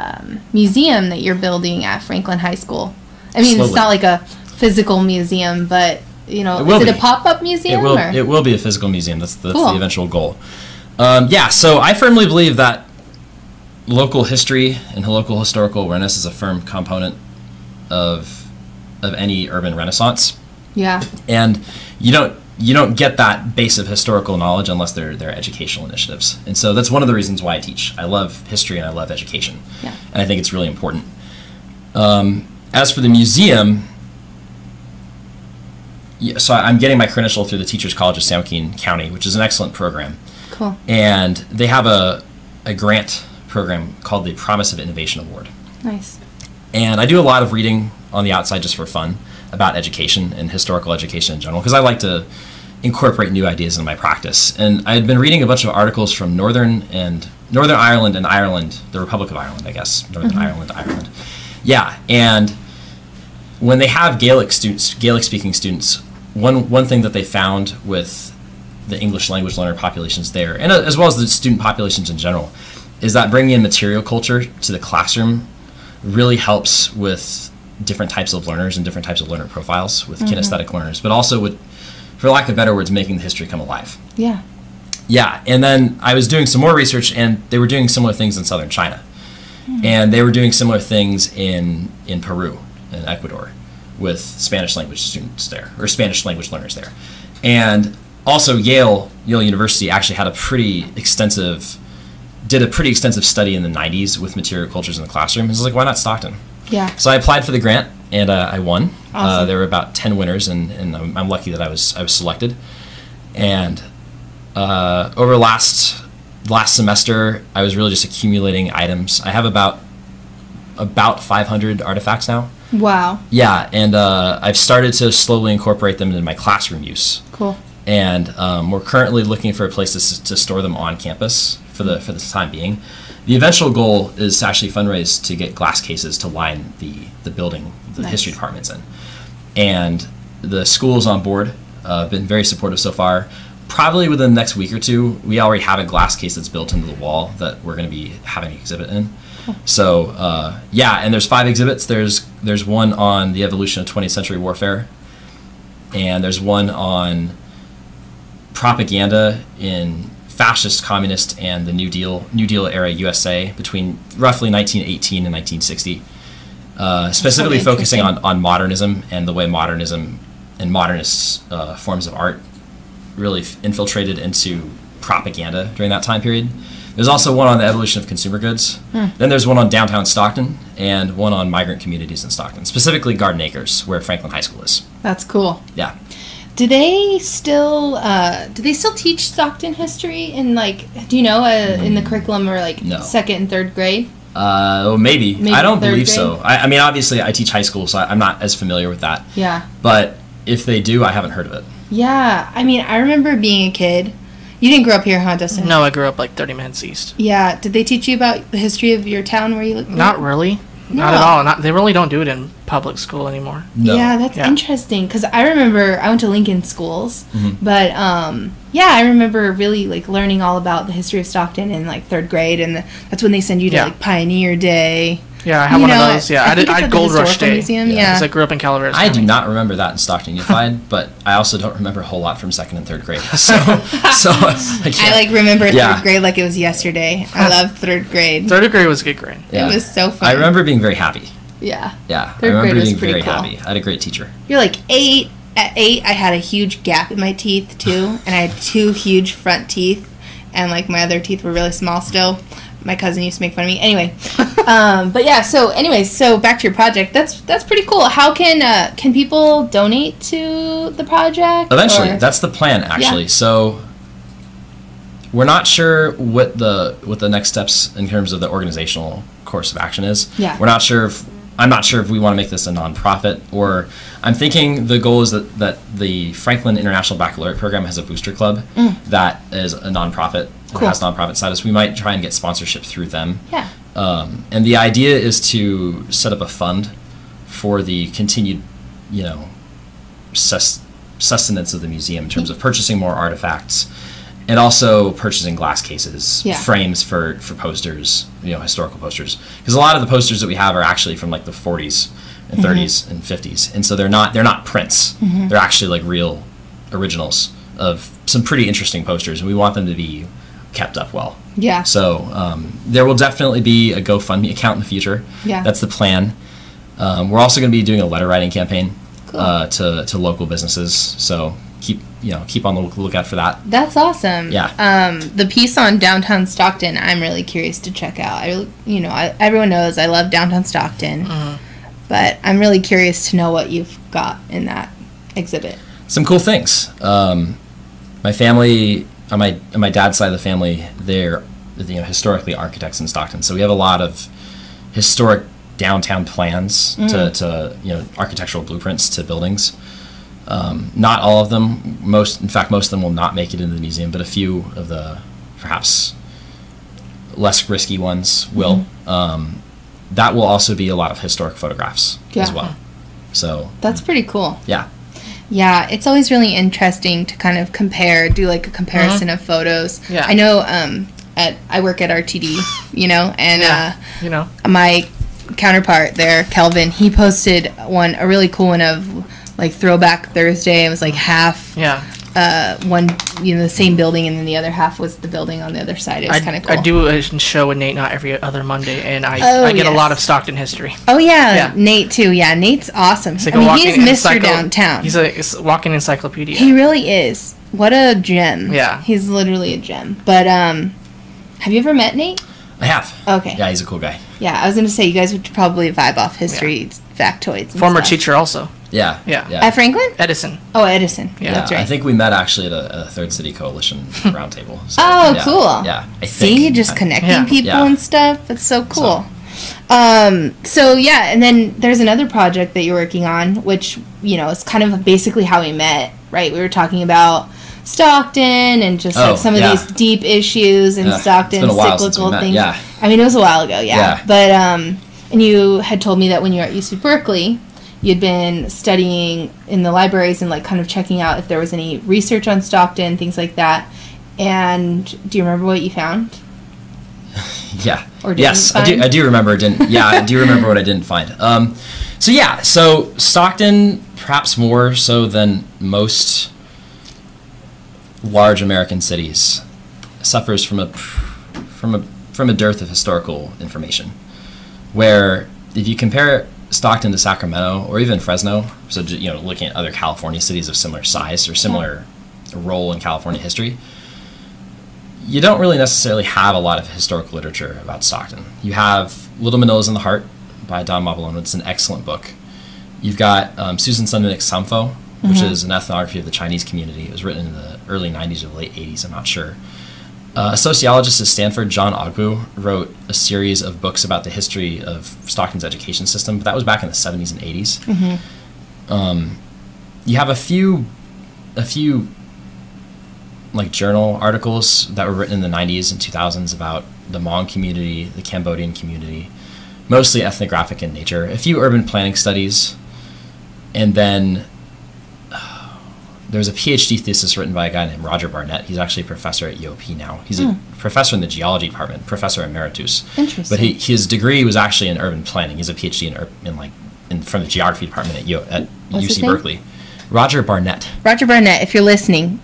[SPEAKER 2] museum that you're building at Franklin High School. I mean, It's not like a physical museum, but, is it a pop-up museum?
[SPEAKER 3] It will be a physical museum. That's the eventual goal. So I firmly believe that local history and local historical awareness is a firm component of any urban renaissance.
[SPEAKER 2] Yeah.
[SPEAKER 3] And you don't get that base of historical knowledge unless they're educational initiatives. And so that's one of the reasons why I teach. I love history and I love education.
[SPEAKER 2] Yeah.
[SPEAKER 3] And I think it's really important. As for the museum, so I'm getting my credential through the Teachers College of San Joaquin County, which is an excellent program.
[SPEAKER 2] Cool.
[SPEAKER 3] And they have a grant program called the Promise of Innovation Award.
[SPEAKER 2] Nice.
[SPEAKER 3] And I do a lot of reading on the outside just for fun about education and historical education in general, because I like to incorporate new ideas in my practice. And I had been reading a bunch of articles from Northern Ireland and Ireland, the Republic of Ireland, I guess. Northern Ireland. Yeah, and when they have Gaelic speaking students, one thing that they found with the English language learner populations there, and as well as the student populations in general, is that bringing in material culture to the classroom really helps with different types of learners and different types of learner profiles with kinesthetic learners, but also with, for lack of better words, making the history come alive.
[SPEAKER 2] Yeah.
[SPEAKER 3] Yeah, and then I was doing some more research, and they were doing similar things in southern China. And they were doing similar things in Peru and Ecuador with Spanish language students there, or Spanish language learners there. And also Yale University actually had did a pretty extensive study in the 90s with material cultures in the classroom. I was like, why not Stockton?
[SPEAKER 2] Yeah.
[SPEAKER 3] So I applied for the grant, and I won.
[SPEAKER 2] Awesome.
[SPEAKER 3] There were about 10 winners, and I'm lucky that I was selected. And over last semester, I was really just accumulating items. I have about 500 artifacts now.
[SPEAKER 2] Wow.
[SPEAKER 3] Yeah, and I've started to slowly incorporate them into my classroom use.
[SPEAKER 2] Cool.
[SPEAKER 3] And we're currently looking for a place to store them on campus for the time being. The eventual goal is to actually fundraise to get glass cases to line the building the history department's in. And the school is on board, been very supportive so far. Probably within the next week or two, we already have a glass case that's built into the wall that we're going to be having an exhibit in. So, yeah, and there's 5 exhibits. There's one on the evolution of 20th century warfare, and there's one on propaganda in fascist, communist, and the New Deal era USA between roughly 1918 and 1960, specifically focusing on modernism and the way modernism and modernist forms of art really infiltrated into propaganda during that time period. There's also one on the evolution of consumer goods. Then there's one on downtown Stockton and one on migrant communities in Stockton, specifically Garden Acres, where Franklin High School is.
[SPEAKER 2] That's cool.
[SPEAKER 3] Yeah.
[SPEAKER 2] Do they still teach Stockton history in, like, do you know, in the curriculum, or like
[SPEAKER 3] no.
[SPEAKER 2] 2nd and 3rd grade?
[SPEAKER 3] Maybe. I don't believe
[SPEAKER 2] grade?
[SPEAKER 3] so. I mean, obviously, I teach high school, so I'm not as familiar with that.
[SPEAKER 2] Yeah.
[SPEAKER 3] But if they do, I haven't heard of it.
[SPEAKER 2] Yeah. I mean, I remember being a kid. You didn't grow up here, huh, Dustin?
[SPEAKER 1] No, I grew up like 30 minutes east.
[SPEAKER 2] Yeah. Did they teach you about the history of your town where you live?
[SPEAKER 1] Not really.
[SPEAKER 2] No.
[SPEAKER 1] Not at all. They really don't do it in public school anymore.
[SPEAKER 3] No.
[SPEAKER 2] Yeah, that's interesting, because I remember I went to Lincoln schools, but yeah, I remember really like learning all about the history of Stockton in like 3rd grade, and that's when they send you to like Pioneer Day.
[SPEAKER 1] Yeah, I had one of those. Yeah, I had Gold Rush Day.
[SPEAKER 2] Museum. Yeah.
[SPEAKER 1] Because I grew up in Calaveras.
[SPEAKER 3] I do not remember that in Stockton Unified, but I also don't remember a whole lot from 2nd and 3rd grade. So
[SPEAKER 2] I like remember 3rd grade like it was yesterday. I love 3rd grade.
[SPEAKER 1] 3rd grade was a good grade.
[SPEAKER 3] Yeah.
[SPEAKER 2] It was so fun.
[SPEAKER 3] I remember being very happy.
[SPEAKER 2] Yeah.
[SPEAKER 3] Yeah,
[SPEAKER 2] 3rd
[SPEAKER 3] I remember
[SPEAKER 2] grade was
[SPEAKER 3] being
[SPEAKER 2] pretty
[SPEAKER 3] very
[SPEAKER 2] cool.
[SPEAKER 3] happy. I had a great teacher.
[SPEAKER 2] You're like 8. At 8, I had a huge gap in my teeth too, and I had 2 huge front teeth, and like my other teeth were really small still. My cousin used to make fun of me. Anyway, but yeah. So, anyways, so back to your project. That's pretty cool. How can people donate to the project?
[SPEAKER 3] Eventually, that's the plan actually. Yeah. So we're not sure what the next steps in terms of the organizational course of action is.
[SPEAKER 2] Yeah.
[SPEAKER 3] I'm not sure if we want to make this a nonprofit, or I'm thinking the goal is that the Franklin International Baccalaureate Program has a booster club that is a nonprofit. Cool. Has nonprofit status. We might try and get sponsorship through them.
[SPEAKER 2] Yeah.
[SPEAKER 3] And the idea is to set up a fund for the continued, sustenance of the museum in terms of purchasing more artifacts, and also purchasing glass cases, frames for posters, historical posters. Because a lot of the posters that we have are actually from like the 40s and 30s and 50s, and so they're not prints. They're actually like real originals of some pretty interesting posters, and we want them to be kept up well.
[SPEAKER 2] Yeah.
[SPEAKER 3] So there will definitely be a GoFundMe account in the future.
[SPEAKER 2] Yeah.
[SPEAKER 3] That's the plan. We're also going to be doing a letter writing campaign to local businesses. So keep on the lookout for that.
[SPEAKER 2] That's awesome.
[SPEAKER 3] Yeah.
[SPEAKER 2] The piece on downtown Stockton, I'm really curious to check out. Everyone knows I love downtown Stockton, but I'm really curious to know what you've got in that exhibit.
[SPEAKER 3] Some cool things. My family, on my dad's side of the family, they're historically architects in Stockton, so we have a lot of historic downtown plans to architectural blueprints to buildings. Not all of them. Most of them will not make it into the museum, but a few of the perhaps less risky ones will. That will also be a lot of historic photographs as well. So
[SPEAKER 2] that's pretty cool.
[SPEAKER 3] Yeah.
[SPEAKER 2] Yeah, it's always really interesting to kind of do like a comparison of photos.
[SPEAKER 1] Yeah.
[SPEAKER 2] I know I work at RTD, and my counterpart there, Kelvin, he posted a really cool one of like Throwback Thursday. It was like half one, the same building, and then the other half was the building on the other side. It was kind of cool.
[SPEAKER 1] I do a show with Nate not every other Monday, and I get a lot of Stockton history.
[SPEAKER 2] Oh yeah, Nate too. Yeah, Nate's awesome.
[SPEAKER 1] Like
[SPEAKER 2] he's Mr. Downtown.
[SPEAKER 1] He's a walking encyclopedia.
[SPEAKER 2] He really is. What a gem.
[SPEAKER 1] Yeah,
[SPEAKER 2] he's literally a gem. But have you ever met Nate?
[SPEAKER 3] I have.
[SPEAKER 2] Okay.
[SPEAKER 3] Yeah, he's a cool guy.
[SPEAKER 2] Yeah, I was gonna say you guys would probably vibe off history, factoids. And
[SPEAKER 1] Former
[SPEAKER 2] stuff.
[SPEAKER 1] teacher also.
[SPEAKER 3] Yeah.
[SPEAKER 2] At Franklin?
[SPEAKER 1] Edison.
[SPEAKER 2] Oh, Edison. Yeah, that's right.
[SPEAKER 3] I think we met actually at a Third City Coalition roundtable. So,
[SPEAKER 2] cool.
[SPEAKER 3] Yeah.
[SPEAKER 2] See, just connecting people and stuff. That's so cool. And then there's another project that you're working on, which, is kind of basically how we met, right? We were talking about Stockton and just some of these deep issues in Stockton, cyclical things.
[SPEAKER 3] Yeah.
[SPEAKER 2] I mean, it was a while ago, But, and you had told me that when you were at UC Berkeley, you'd been studying in the libraries and like kind of checking out if there was any research on Stockton, things like that. And do you remember what you found?
[SPEAKER 3] Yeah.
[SPEAKER 2] Or didn't find?
[SPEAKER 3] I do remember. I do remember what I didn't find. So Stockton, perhaps more so than most large American cities, suffers from a dearth of historical information. Where if you compare Stockton to Sacramento or even Fresno, so looking at other California cities of similar size or similar role in California history, you don't really necessarily have a lot of historical literature about Stockton. You have Little Manila's in the Heart by Don Mabalone. It's an excellent book. You've got Susan Sundnick's Samfo, which is an ethnography of the Chinese community. It was written in the early 90s or late 80s, I'm not sure. A sociologist at Stanford, John Ogbu, wrote a series of books about the history of Stockton's education system, but that was back in the 70s and 80s. You have a few like journal articles that were written in the 90s and 2000s about the Hmong community, the Cambodian community, mostly ethnographic in nature. A few urban planning studies, and then there was a PhD thesis written by a guy named Roger Barnett. He's actually a professor at UOP now. He's a professor in the geology department, professor emeritus.
[SPEAKER 2] Interesting.
[SPEAKER 3] But his degree was actually in urban planning. He's a PhD from the geography department at UC Berkeley. Roger Barnett.
[SPEAKER 2] Roger Barnett, if you're listening,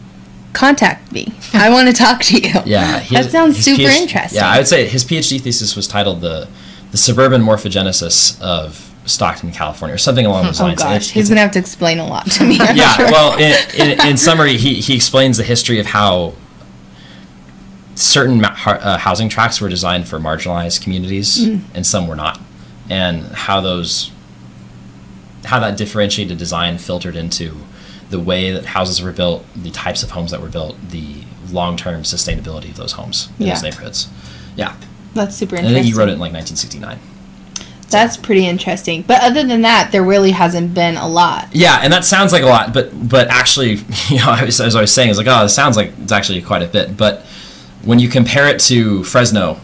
[SPEAKER 2] contact me. I want to talk to you.
[SPEAKER 3] Yeah.
[SPEAKER 2] That sounds super interesting.
[SPEAKER 3] Yeah, I would say his PhD thesis was titled the suburban morphogenesis of Stockton, California, or something along those lines.
[SPEAKER 2] Oh gosh, he's going to have to explain a lot to me.
[SPEAKER 3] Sure. Well, in summary, he explains the history of how certain housing tracts were designed for marginalized communities and some were not, and how that differentiated design filtered into the way that houses were built, the types of homes that were built, the long-term sustainability of those homes in those neighborhoods. Yeah.
[SPEAKER 2] That's super interesting.
[SPEAKER 3] And I think he wrote it in 1969.
[SPEAKER 2] That's pretty interesting. But other than that, there really hasn't been a lot.
[SPEAKER 3] Yeah, and that sounds like a lot, but actually, as I was saying, it's like, it sounds like it's actually quite a bit. But when you compare it to Fresno,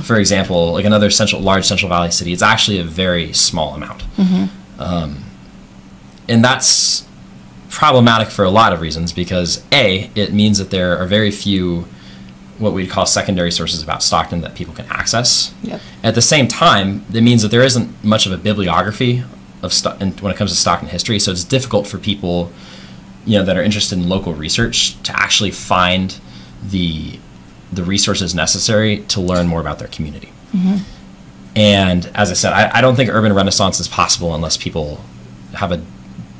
[SPEAKER 3] for example, like another large Central Valley city, it's actually a very small amount. And that's problematic for a lot of reasons because, A, it means that there are very few what we'd call secondary sources about Stockton that people can access.
[SPEAKER 2] Yep.
[SPEAKER 3] At the same time, it means that there isn't much of a bibliography when it comes to Stockton history, so it's difficult for people that are interested in local research to actually find the resources necessary to learn more about their community. And as I said, I don't think urban renaissance is possible unless people have a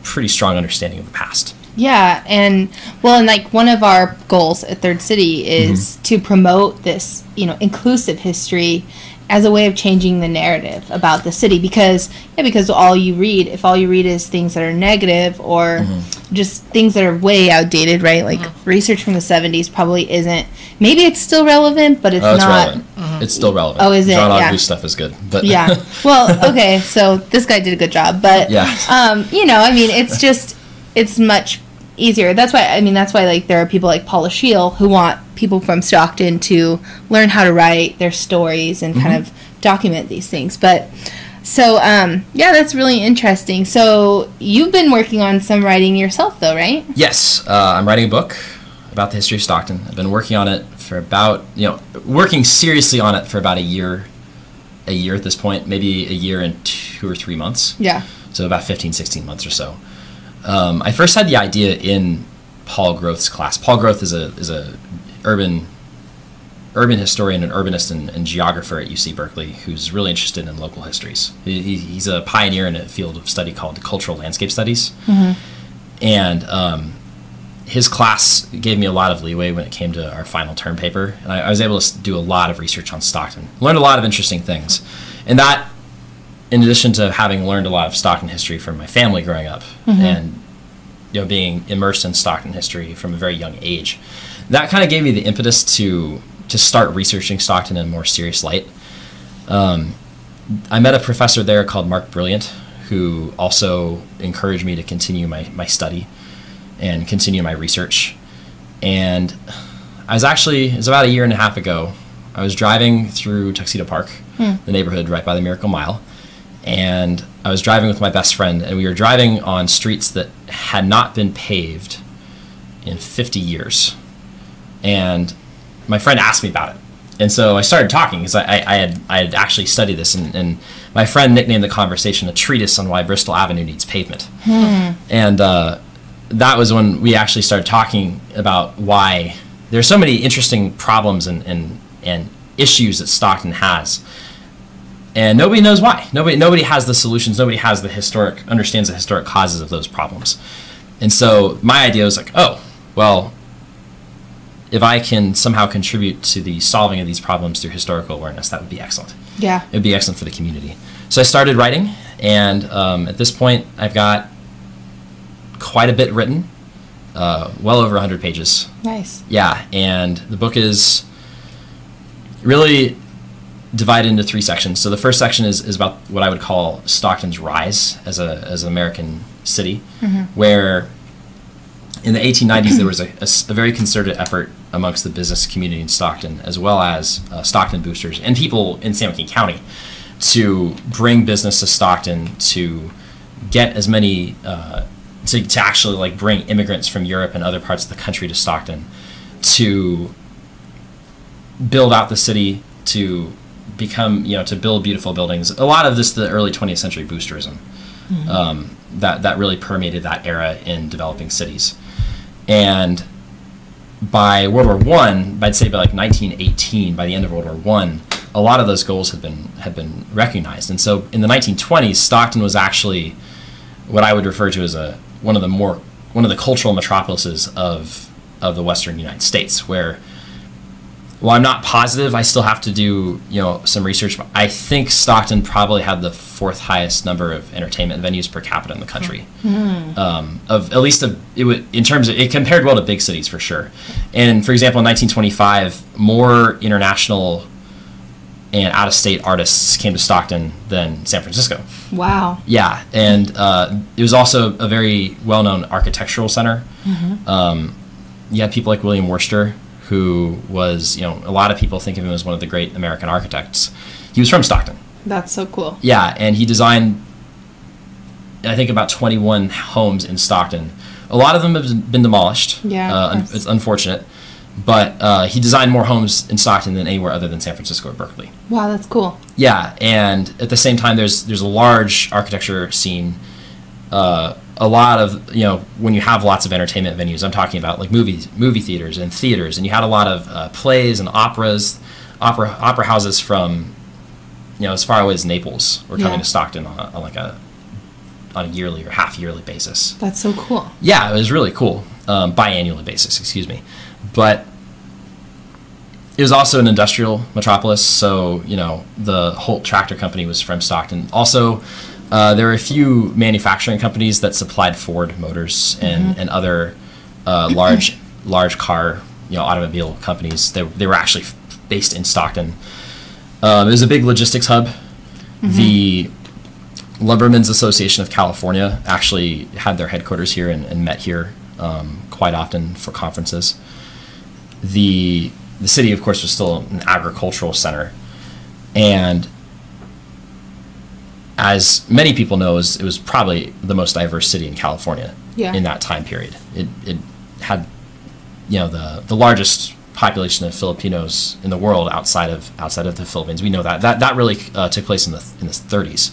[SPEAKER 3] pretty strong understanding of the past.
[SPEAKER 2] Yeah, and like one of our goals at Third City is to promote this, inclusive history as a way of changing the narrative about the city because if all you read is things that are negative or just things that are way outdated, right? Like research from the 70s probably isn't. Maybe it's still relevant, but it's not.
[SPEAKER 3] Relevant. It's still relevant.
[SPEAKER 2] Oh, is it?
[SPEAKER 3] John Ogbu's stuff is good, but
[SPEAKER 2] yeah. Well, okay, so this guy did a good job, but it's much easier. That's why like there are people like Paula Scheel who want people from Stockton to learn how to write their stories and kind of document these things. But So, yeah, that's really interesting. So, you've been working on some writing yourself, though, right?
[SPEAKER 3] Yes. I'm writing a book about the history of Stockton. I've been working on it for about, working seriously on it for about a year at this point, maybe a year and 2 or 3 months.
[SPEAKER 2] Yeah.
[SPEAKER 3] So about 15, 16 months or so. I first had the idea in Paul Groth's class. Paul Groth is a urban historian and urbanist and geographer at UC Berkeley who's really interested in local histories. He's a pioneer in a field of study called cultural landscape studies. Mm-hmm. And his class gave me a lot of leeway when it came to our final term paper. And I was able to do a lot of research on Stockton. Learned a lot of interesting things. And that, in addition to having learned a lot of Stockton history from my family growing up, mm-hmm. and being immersed in Stockton history from a very young age, that kind of gave me the impetus to start researching Stockton in a more serious light. I met a professor there called Mark Brilliant, who also encouraged me to continue my study and continue my research. And it was about a year and a half ago, I was driving through Tuxedo Park, the neighborhood right by the Miracle Mile, and I was driving with my best friend, and we were driving on streets that had not been paved in 50 years. And my friend asked me about it. And so I started talking because I had actually studied this, and my friend nicknamed the conversation a treatise on why Bristol Avenue needs pavement. And that was when we actually started talking about why there's so many interesting problems and issues that Stockton has. And nobody knows why. Nobody has the solutions. Nobody has understands the historic causes of those problems. And so my idea was like, oh, well, if I can somehow contribute to the solving of these problems through historical awareness, that would be excellent.
[SPEAKER 2] Yeah.
[SPEAKER 3] It would be excellent for the community. So I started writing, and at this point, I've got quite a bit written, well over 100 pages.
[SPEAKER 2] Nice.
[SPEAKER 3] Yeah, and the book is really divided into 3 sections. So the first section is about what I would call Stockton's rise as an American city, mm-hmm. where in the 1890s there was a very concerted effort amongst the business community in Stockton, as well as Stockton boosters and people in San Joaquin County, to bring business to Stockton, to get as many to actually like bring immigrants from Europe and other parts of the country to Stockton, to build out the city, to become, to build beautiful buildings. A lot of this, the early 20th century boosterism, mm-hmm. that really permeated that era in developing cities. And by World War I, I'd say by like 1918, by the end of World War I, a lot of those goals had been recognized. And so in the 1920s, Stockton was actually what I would refer to as one of the cultural metropolises of the Western United States, where, well, I'm not positive. I still have to do some research. But I think Stockton probably had the 4th highest number of entertainment venues per capita in the country. In terms of it compared well to big cities for sure. And for example, in 1925, more international and out-of-state artists came to Stockton than San Francisco.
[SPEAKER 2] Wow.
[SPEAKER 3] Yeah, and it was also a very well-known architectural center. Mm-hmm. You had people like William Worcester, who was, a lot of people think of him as one of the great American architects. He was from Stockton.
[SPEAKER 2] That's so cool.
[SPEAKER 3] Yeah, and he designed, I think, about 21 homes in Stockton. A lot of them have been demolished.
[SPEAKER 2] Yeah,
[SPEAKER 3] it's unfortunate. But he designed more homes in Stockton than anywhere other than San Francisco or Berkeley.
[SPEAKER 2] Wow, that's cool.
[SPEAKER 3] Yeah, and at the same time, there's a large architecture scene. A lot of, when you have lots of entertainment venues, I'm talking about like movie theaters, and you had a lot of plays and operas, opera houses from, as far away as Naples were coming to Stockton on a yearly or half-yearly basis.
[SPEAKER 2] That's so cool.
[SPEAKER 3] Yeah, it was really cool. Biannually basis, excuse me. But it was also an industrial metropolis, so, the Holt Tractor Company was from Stockton. Also, there were a few manufacturing companies that supplied Ford motors and other large car, automobile companies. They were actually based in Stockton. It was a big logistics hub. Mm-hmm. The Lumbermen's Association of California actually had their headquarters here and met here quite often for conferences. The city, of course, was still an agricultural center, and as many people know, it was probably the most diverse city in California in that time period. It had, the largest population of Filipinos in the world outside of the Philippines. We know that really took place in the 30s.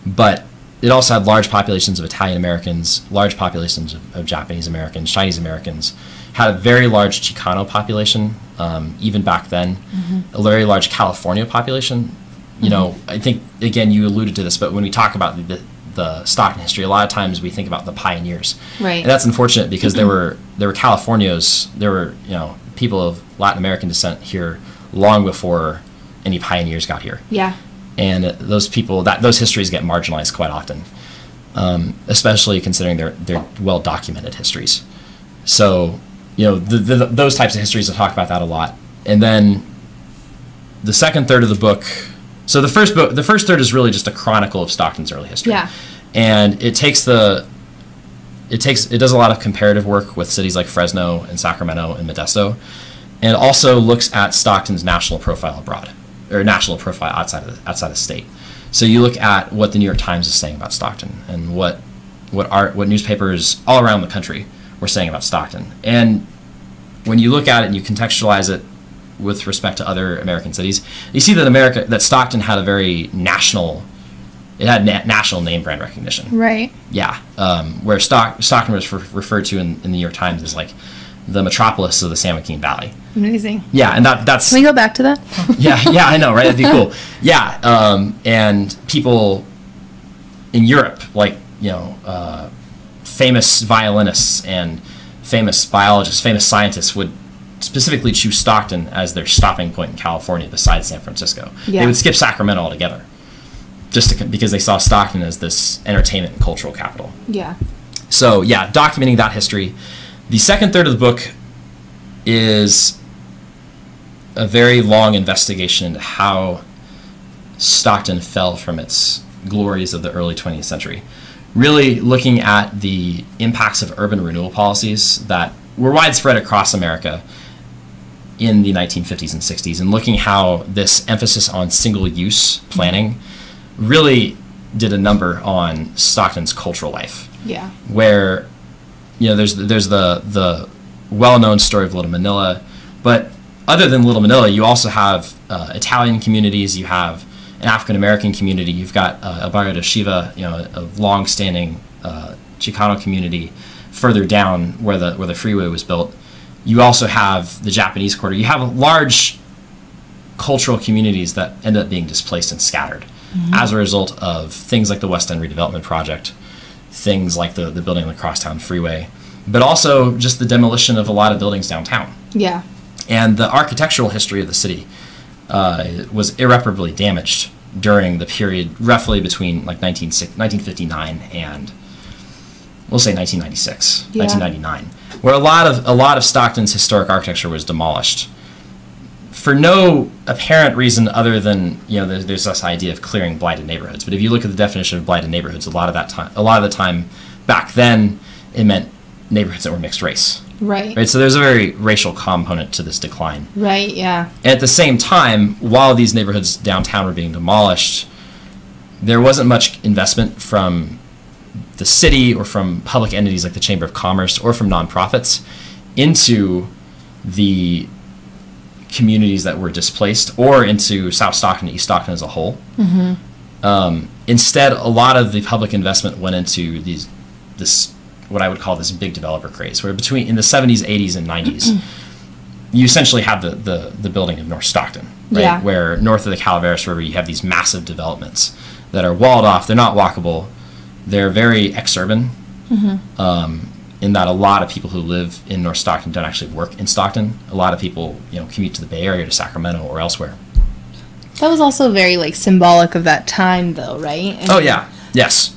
[SPEAKER 3] But it also had large populations of Italian Americans, large populations of Japanese Americans, Chinese Americans. Had a very large Chicano population, even back then. A very large California population. I think, again, you alluded to this, but when we talk about the Stockton history, a lot of times we think about the pioneers. Right. And that's unfortunate because there were Californios, there were, people of Latin American descent here long before any pioneers got here. Yeah. And those people, those histories get marginalized quite often, especially considering their well-documented histories. So, those types of histories, I'll talk about that a lot. And then the second third of the book, so the first third is really just a chronicle of Stockton's early history. Yeah. And it does a lot of comparative work with cities like Fresno and Sacramento and Modesto, and it also looks at Stockton's national profile abroad, or national profile outside of state. So you look at what the New York Times is saying about Stockton, and what newspapers all around the country were saying about Stockton. And when you look at it and you contextualize it with respect to other American cities, you see that Stockton had a very national name brand recognition. Right. Yeah. Where Stockton was referred to in the New York Times as like the metropolis of the San Joaquin Valley. Amazing. Yeah, and that's.
[SPEAKER 2] Can we go back to that?
[SPEAKER 3] yeah, I know, right? That'd be cool. Yeah, and people in Europe, like famous violinists and famous biologists, famous scientists would specifically choose Stockton as their stopping point in California besides San Francisco. Yeah. They would skip Sacramento altogether because they saw Stockton as this entertainment and cultural capital. Yeah. So, yeah, documenting that history. The second third of the book is a very long investigation into how Stockton fell from its glories of the early 20th century. Really looking at the impacts of urban renewal policies that were widespread across America in the 1950s and 60s, and looking how this emphasis on single-use planning really did a number on Stockton's cultural life. Yeah. Where, there's the well-known story of Little Manila, but other than Little Manila, you also have Italian communities, you have an African-American community, you've got El Barrio de Shiva, a long-standing Chicano community further down where the freeway was built. You also have the Japanese Quarter. You have large cultural communities that end up being displaced and scattered as a result of things like the West End Redevelopment Project, things like the building of the Crosstown Freeway, but also just the demolition of a lot of buildings downtown. Yeah. And the architectural history of the city was irreparably damaged during the period roughly between like 1959 and we'll say 1996, 1999, where a lot of Stockton's historic architecture was demolished for no apparent reason other than there's this idea of clearing blighted neighborhoods. But if you look at the definition of blighted neighborhoods, a lot of the time back then it meant neighborhoods that were mixed race. Right. So there's a very racial component to this decline. Right. Yeah. And at the same time, while these neighborhoods downtown were being demolished, there wasn't much investment from the city or from public entities like the Chamber of Commerce or from nonprofits into the communities that were displaced or into South Stockton, East Stockton as a whole. Instead, a lot of the public investment went into this what I would call this big developer craze, where in the 70s, 80s, and 90s, you essentially have the building of North Stockton, right? Yeah. Where north of the Calaveras River, you have these massive developments that are walled off. They're not walkable. They're very exurban, in that a lot of people who live in North Stockton don't actually work in Stockton. A lot of people, commute to the Bay Area, to Sacramento, or elsewhere.
[SPEAKER 2] That was also very, symbolic of that time, though, right?
[SPEAKER 3] Oh, yeah. Yes.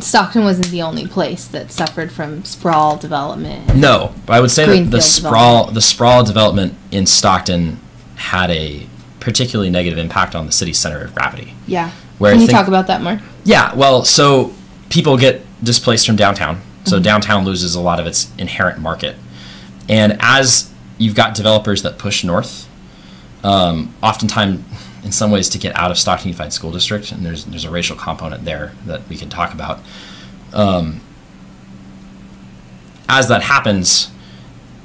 [SPEAKER 2] Stockton wasn't the only place that suffered from sprawl development.
[SPEAKER 3] No, I would say that the sprawl development in Stockton had a particularly negative impact on the city's center of gravity.
[SPEAKER 2] Yeah. Can you talk about that more?
[SPEAKER 3] Yeah, well, so people get displaced from downtown. So downtown loses a lot of its inherent market. And as you've got developers that push north, oftentimes in some ways to get out of Stockton Unified School District, and there's a racial component there that we can talk about. As that happens,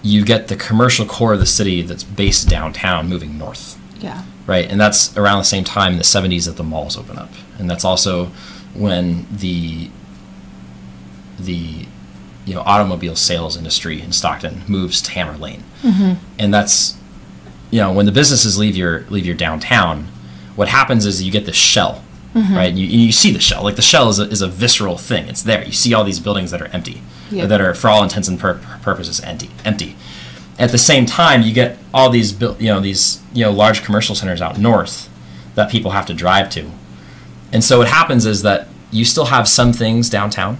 [SPEAKER 3] you get the commercial core of the city that's based downtown moving north.
[SPEAKER 2] Yeah.
[SPEAKER 3] Right, and that's around the same time in the 70s that the malls open up, and that's also when the automobile sales industry in Stockton moves to Hammer Lane, and that's when the businesses leave your downtown. What happens is you get this shell, right? You see the shell. Like the shell is a visceral thing. It's there. You see all these buildings that are empty, that are for all intents and purposes empty. At the same time, you get all these large commercial centers out north that people have to drive to, and so what happens is that you still have some things downtown,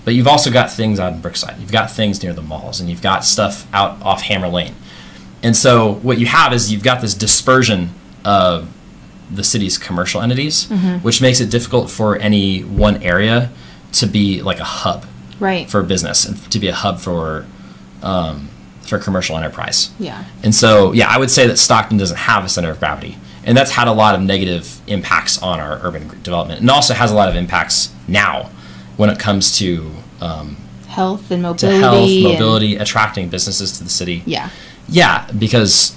[SPEAKER 3] but you've also got things out in Brookside. You've got things near the malls, and you've got stuff out off Hammer Lane. And so what you have is you've got this dispersion of the city's commercial entities, which makes it difficult for any one area to be like a hub for business and to be a hub for commercial enterprise. Yeah. And so, I would say that Stockton doesn't have a center of gravity. And that's had a lot of negative impacts on our urban development. And also has a lot of impacts now when it comes to
[SPEAKER 2] health and mobility.
[SPEAKER 3] Attracting businesses to the city.
[SPEAKER 2] Yeah.
[SPEAKER 3] Yeah, because,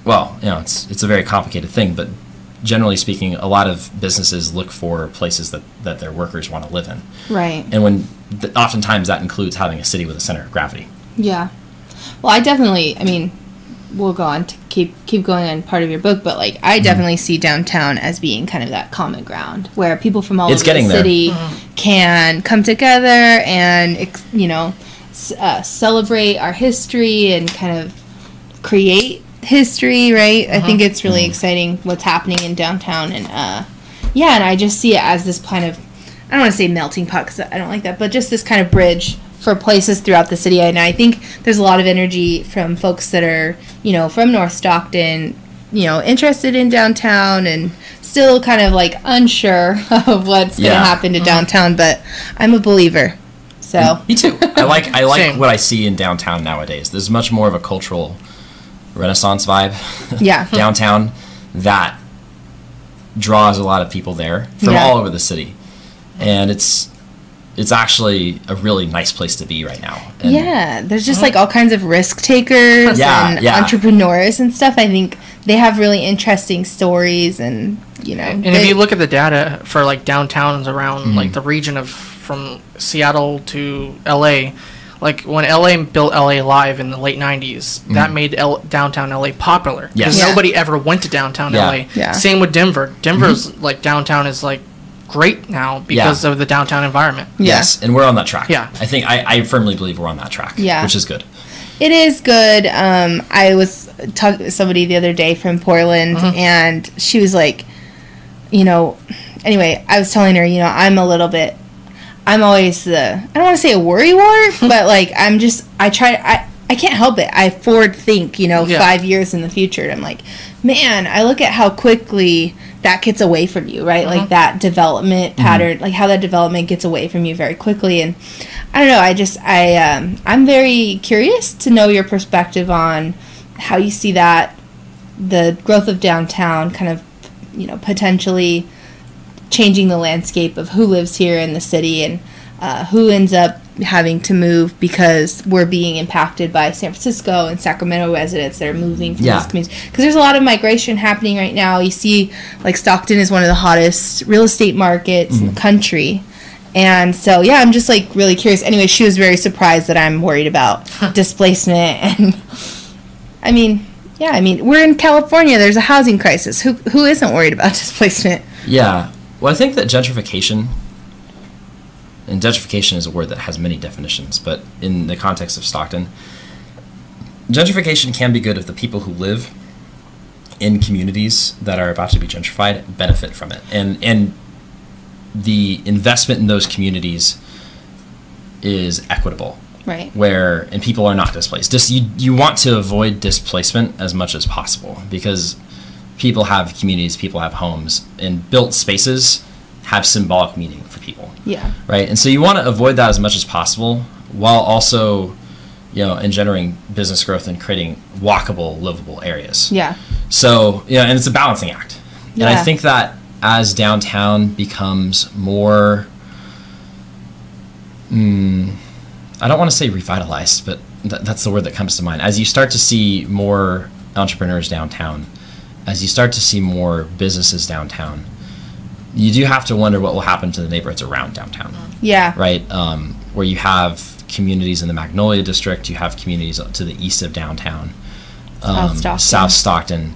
[SPEAKER 3] it's a very complicated thing, but generally speaking, a lot of businesses look for places that their workers want to live in.
[SPEAKER 2] Right.
[SPEAKER 3] And oftentimes that includes having a city with a center of gravity.
[SPEAKER 2] Yeah. Well, we'll go on to keep going on part of your book, but I definitely see downtown as being kind of that common ground where people from all over the city can come together and celebrate our history and kind of create history, right? I think it's really exciting what's happening in downtown, and and I just see it as this kind of, I don't want to say melting pot because I don't like that, but just this kind of bridge for places throughout the city. And I think there's a lot of energy from folks that are, from North Stockton, interested in downtown and still kind of unsure of what's going to happen to downtown, but I'm a believer. So
[SPEAKER 3] me too. I like what I see in downtown nowadays. There's much more of a cultural Renaissance vibe downtown that draws a lot of people there from all over the city. And it's actually a really nice place to be right now. And
[SPEAKER 2] there's just all kinds of risk takers and entrepreneurs and stuff. I think they have really interesting stories, and
[SPEAKER 1] And if you look at the data for downtowns around the region from Seattle to LA, when LA built LA Live in the late 90s, that made downtown LA popular. Yes. Nobody ever went to downtown LA. Yeah. Same with Denver. Denver's downtown is great now because of the downtown environment.
[SPEAKER 3] Yes, and we're on that track. Yeah. I think I firmly believe we're on that track, which is good.
[SPEAKER 2] It is good. I was talking to somebody the other day from Portland, and she was anyway, I was telling her, I'm always I don't want to say a worrywart, but I can't help it. I forward think, 5 years in the future, and I'm like, man, I look at how quickly that gets away from you, right? That development pattern, how that development gets away from you very quickly. And I don't know, I'm very curious to know your perspective on how you see that, the growth of downtown kind of, potentially changing the landscape of who lives here in the city and who ends up having to move because we're being impacted by San Francisco and Sacramento residents that are moving from these communities. Because there's a lot of migration happening right now. You see, Stockton is one of the hottest real estate markets in the country. And so, I'm just, really curious. Anyway, she was very surprised that I'm worried about displacement. And, we're in California. There's a housing crisis. Who isn't worried about displacement?
[SPEAKER 3] Yeah. Well, I think that gentrification... And gentrification is a word that has many definitions, but in the context of Stockton, gentrification can be good if the people who live in communities that are about to be gentrified benefit from it. And the investment in those communities is equitable.
[SPEAKER 2] Right.
[SPEAKER 3] And people are not displaced. You want to avoid displacement as much as possible because people have communities, people have homes, and built spaces have symbolic meaning for people.
[SPEAKER 2] Yeah.
[SPEAKER 3] Right? And so you want to avoid that as much as possible while also, engendering business growth and creating walkable, livable areas.
[SPEAKER 2] Yeah.
[SPEAKER 3] So, yeah, and it's a balancing act. Yeah. And I think that as downtown becomes more, I don't want to say revitalized, but that's the word that comes to mind. As you start to see more entrepreneurs downtown, as you start to see more businesses downtown, you do have to wonder what will happen to the neighborhoods around downtown.
[SPEAKER 2] Yeah.
[SPEAKER 3] Right? Where you have communities in the Magnolia District, you have communities to the east of downtown, South Stockton,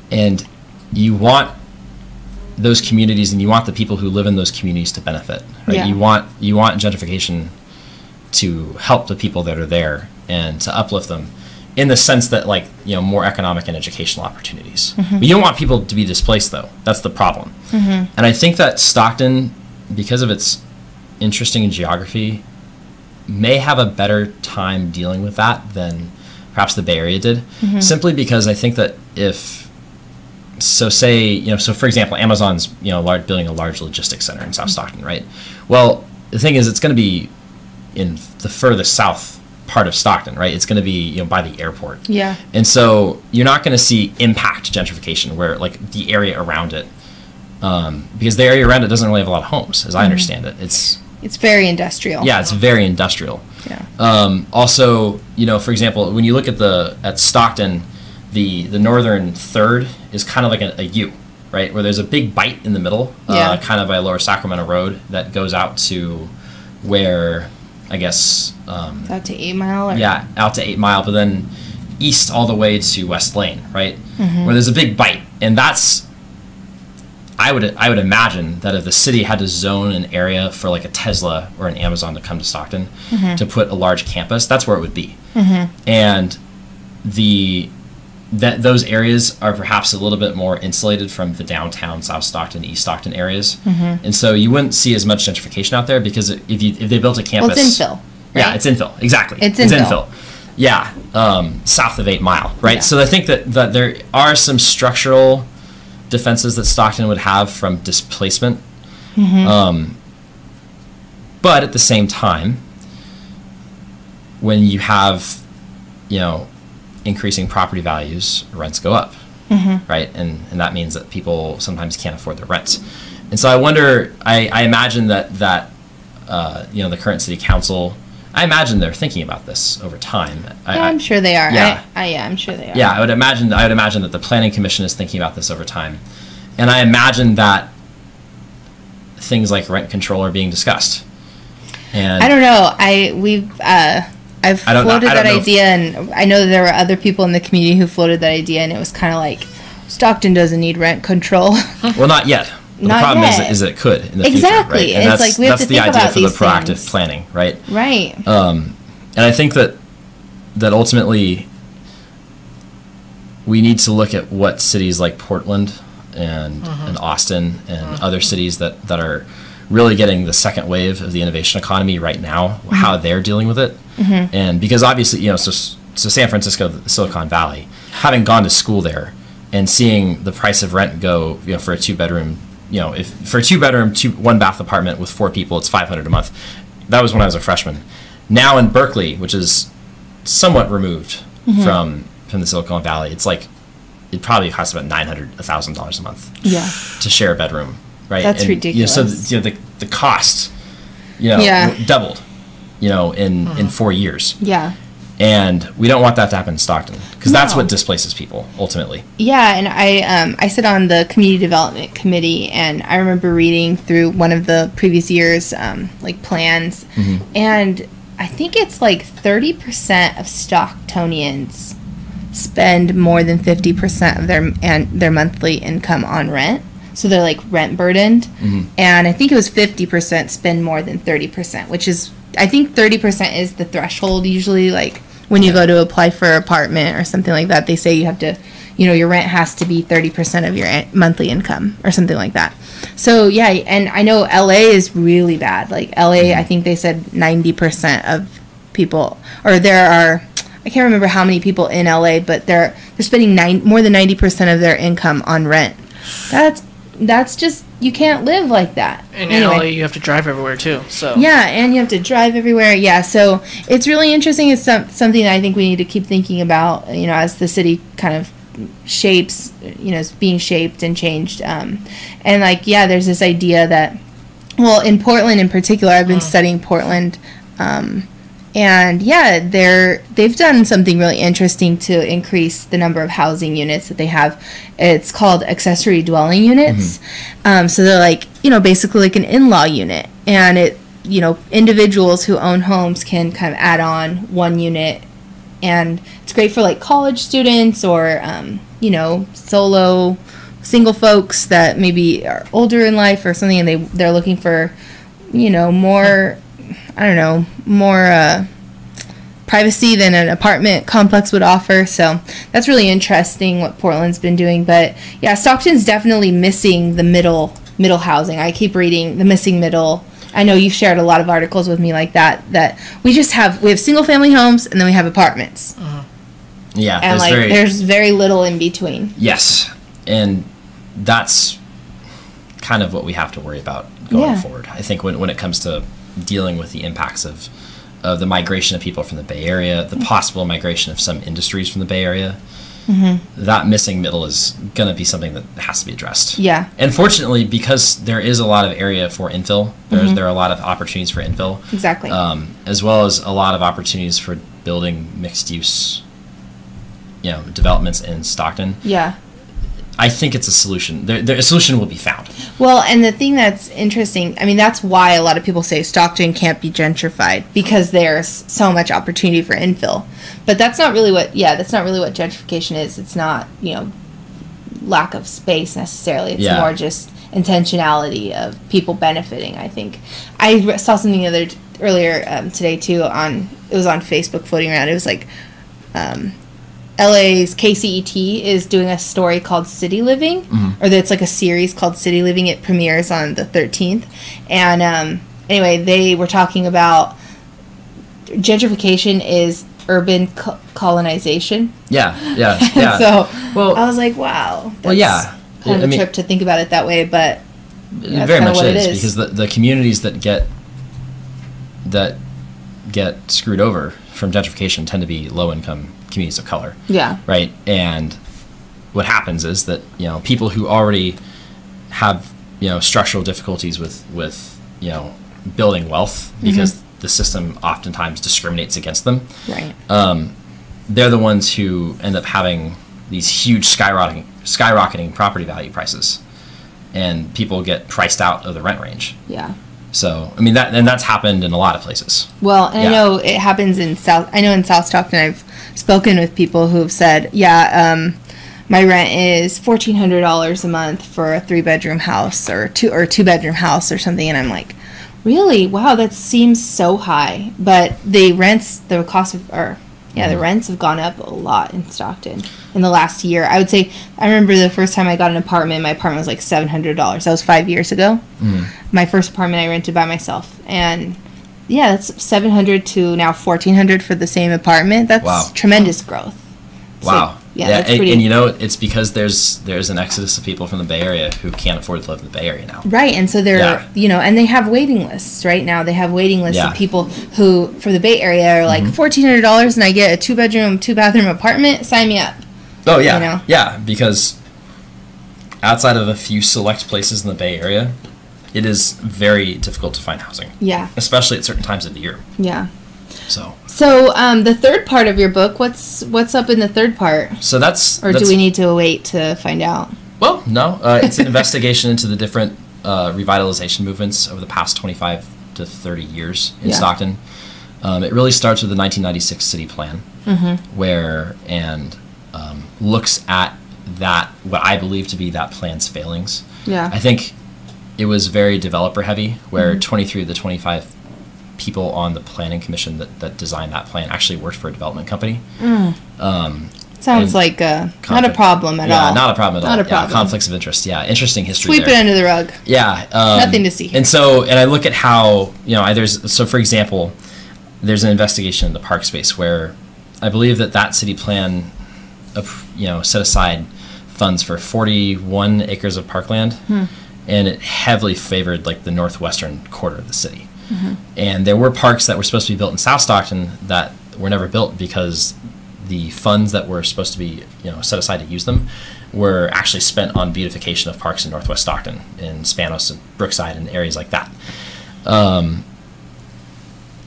[SPEAKER 3] and you want those communities and you want the people who live in those communities to benefit. Right? Yeah. You want gentrification to help the people that are there and to uplift them in the sense that, like, you know, more economic and educational opportunities. But you don't want people to be displaced, though. That's the problem. And I think that Stockton, because of its interesting geography, may have a better time dealing with that than perhaps the Bay Area did, simply because I think that so for example, Amazon's, you know, building a large logistics center in South Stockton, right? Well, the thing is, it's going to be in the furthest south part of Stockton, right? It's going to be, you know, by the airport.
[SPEAKER 2] Yeah.
[SPEAKER 3] And so you're not going to see impact gentrification where, like, the area around it, because the area around it doesn't really have a lot of homes, as I understand it.
[SPEAKER 2] It's very industrial.
[SPEAKER 3] Yeah, it's very industrial.
[SPEAKER 2] Yeah.
[SPEAKER 3] Also, you know, for example, when you look at Stockton, the northern third is kind of like a U, right? Where there's a big bite in the middle, kind of by Lower Sacramento Road that goes out to where, I guess...
[SPEAKER 2] out to 8 Mile? Or?
[SPEAKER 3] Yeah, out to 8 Mile, but then east all the way to West Lane, right? Where there's a big bite. And that's... I would imagine that if the city had to zone an area for, like, a Tesla or an Amazon to come to Stockton to put a large campus, that's where it would be. And those areas are perhaps a little bit more insulated from the downtown South Stockton, East Stockton areas. And so you wouldn't see as much gentrification out there, because if they built a campus...
[SPEAKER 2] Well, it's infill, right?
[SPEAKER 3] Yeah, it's infill. Exactly.
[SPEAKER 2] It's infill.
[SPEAKER 3] Yeah, south of 8 Mile, right? Yeah. So I think that there are some structural defenses that Stockton would have from displacement. But at the same time, when you have, you know, increasing property values, rents go up, right? And that means that people sometimes can't afford their rents. And so I wonder, I imagine that you know, the current city council, I imagine they're thinking about this over time.
[SPEAKER 2] I'm sure they are.
[SPEAKER 3] Yeah.
[SPEAKER 2] I'm sure they are.
[SPEAKER 3] Yeah, I would imagine that the planning commission is thinking about this over time. And I imagine that things like rent control are being discussed. And
[SPEAKER 2] I don't know. I've floated that idea, and I know there were other people in the community who floated that idea, and it was kind of like, Stockton doesn't need rent control.
[SPEAKER 3] Well, not yet. The problem is it could in the future, right? And
[SPEAKER 2] it's like we have to think about these things.
[SPEAKER 3] That's the idea for the proactive planning, right?
[SPEAKER 2] Right.
[SPEAKER 3] And I think that ultimately we need to look at what cities like Portland and Austin and other cities that are really getting the second wave of the innovation economy right now, how they're dealing with it. And because obviously, you know, so San Francisco, Silicon Valley, having gone to school there and seeing the price of rent go, you know, for a 2-bedroom, you know, if for a 2-bedroom, 1-bath apartment with 4 people, it's $500 a month. That was when I was a freshman. Now in Berkeley, which is somewhat removed from the Silicon Valley, it's like, it probably costs about $900, $1,000 a month to share a bedroom, right?
[SPEAKER 2] That's ridiculous.
[SPEAKER 3] You know, so you know, the cost, you know, doubled, you know, in 4 years.
[SPEAKER 2] Yeah.
[SPEAKER 3] And we don't want that to happen in Stockton, because that's what displaces people ultimately.
[SPEAKER 2] Yeah, and I sit on the community development committee, and I remember reading through one of the previous years' like plans, and I think it's like 30% of Stocktonians spend more than 50% of their monthly income on rent. So they're like rent burdened, and I think it was 50% spend more than 30%, which is, I think 30% is the threshold usually, like when you go to apply for an apartment or something like that, they say you have to, you know, your rent has to be 30% of your monthly income or something like that. So yeah, and I know LA is really bad. Like LA, I think they said 90% of people, or there are, I can't remember how many people in LA, but they're spending more than 90% of their income on rent. That's just, you can't live like that.
[SPEAKER 1] And in LA, you have to drive everywhere too. So
[SPEAKER 2] yeah, and you have to drive everywhere. Yeah, so it's really interesting. It's something that I think we need to keep thinking about, you know, as the city kind of shapes, being shaped and changed. And like, there's this idea that, well, in Portland in particular, I've been studying Portland, and they've done something really interesting to increase the number of housing units that they have. It's called accessory dwelling units. So they're like, basically like an in-law unit, and it, individuals who own homes can kind of add on one unit, and it's great for like college students or solo single folks that maybe are older in life or something, and they're looking for more privacy than an apartment complex would offer. So that's really interesting what Portland's been doing. But yeah, Stockton's definitely missing the middle housing. I keep reading the missing middle. I know you've shared a lot of articles with me like that we have single family homes and then we have apartments.
[SPEAKER 3] Yeah,
[SPEAKER 2] and there's very little in between.
[SPEAKER 3] Yes, and that's kind of what we have to worry about going forward. I think when it comes to dealing with the impacts of the migration of people from the Bay Area, the possible migration of some industries from the Bay Area, that missing middle is going to be something that has to be addressed. Yeah. And fortunately, because there is a lot of area for infill, there are a lot of opportunities for infill. Exactly. As well as a lot of opportunities for building mixed use, developments in Stockton. Yeah. I think it's a solution. A solution will be found.
[SPEAKER 2] Well, and the thing that's interesting, that's why a lot of people say Stockton can't be gentrified, because there's so much opportunity for infill. But that's not really what gentrification is. It's not, lack of space necessarily. It's more just intentionality of people benefiting, I think. I saw something earlier today too it was on Facebook floating around. It was like LA's KCET is doing a story called City Living, or it's like a series called City Living. It premieres on the 13th. And anyway, they were talking about gentrification is urban colonization.
[SPEAKER 3] Yeah.
[SPEAKER 2] So I was like, wow. That's kind of a trip to think about it that way, but
[SPEAKER 3] it very much is, because the communities that get screwed over from gentrification tend to be low-income communities of color. Yeah. Right? And what happens is that, people who already have, structural difficulties with building wealth, because the system oftentimes discriminates against them. Right. They're the ones who end up having these huge skyrocketing property value prices, and people get priced out of the rent range. Yeah. So, that's happened in a lot of places.
[SPEAKER 2] Well, and I know it happens in South Stockton, I've spoken with people who've said, my rent is $1,400 a month for a 3-bedroom house or 2-bedroom house or something. And I'm like, really? Wow, that seems so high. But the rents have gone up a lot in Stockton in the last year. I would say, I remember the first time I got an apartment, my apartment was like $700. That was 5 years ago. My first apartment I rented by myself. And that's $700 to now $1,400 for the same apartment. That's tremendous growth.
[SPEAKER 3] Wow. That's pretty... and it's because there's an exodus of people from the Bay Area who can't afford to live in the Bay Area now. Right,
[SPEAKER 2] and so they're, and they have waiting lists right now. They have waiting lists of people who, for the Bay Area, are like, $1,400 and I get a 2-bedroom, 2-bathroom apartment, sign me up.
[SPEAKER 3] Oh, yeah. Yeah, because outside of a few select places in the Bay Area, it is very difficult to find housing. Yeah. Especially at certain times of the year. Yeah. So the third part of your book, what's up in the third part? So do we need to wait to find out? Well, no. It's an investigation into the different revitalization movements over the past 25 to 30 years in Stockton. It really starts with the 1996 city plan, where looks at what I believe to be that plan's failings. Yeah. I think it was very developer heavy, where 23 of the 25 people on the planning commission that designed that plan actually worked for a development company.
[SPEAKER 2] Sounds like not a problem at all.
[SPEAKER 3] Yeah, not a problem at all. Not a problem. Conflicts of interest. Yeah, interesting history.
[SPEAKER 2] Sweep it under the rug.
[SPEAKER 3] Yeah.
[SPEAKER 2] Nothing to see here.
[SPEAKER 3] And I look at how, for example, there's an investigation in the park space where I believe that city plan, set aside funds for 41 acres of parkland, and it heavily favored the northwestern quarter of the city. And there were parks that were supposed to be built in South Stockton that were never built because the funds that were supposed to be set aside to use them were actually spent on beautification of parks in Northwest Stockton, in Spanos and Brookside and areas like that.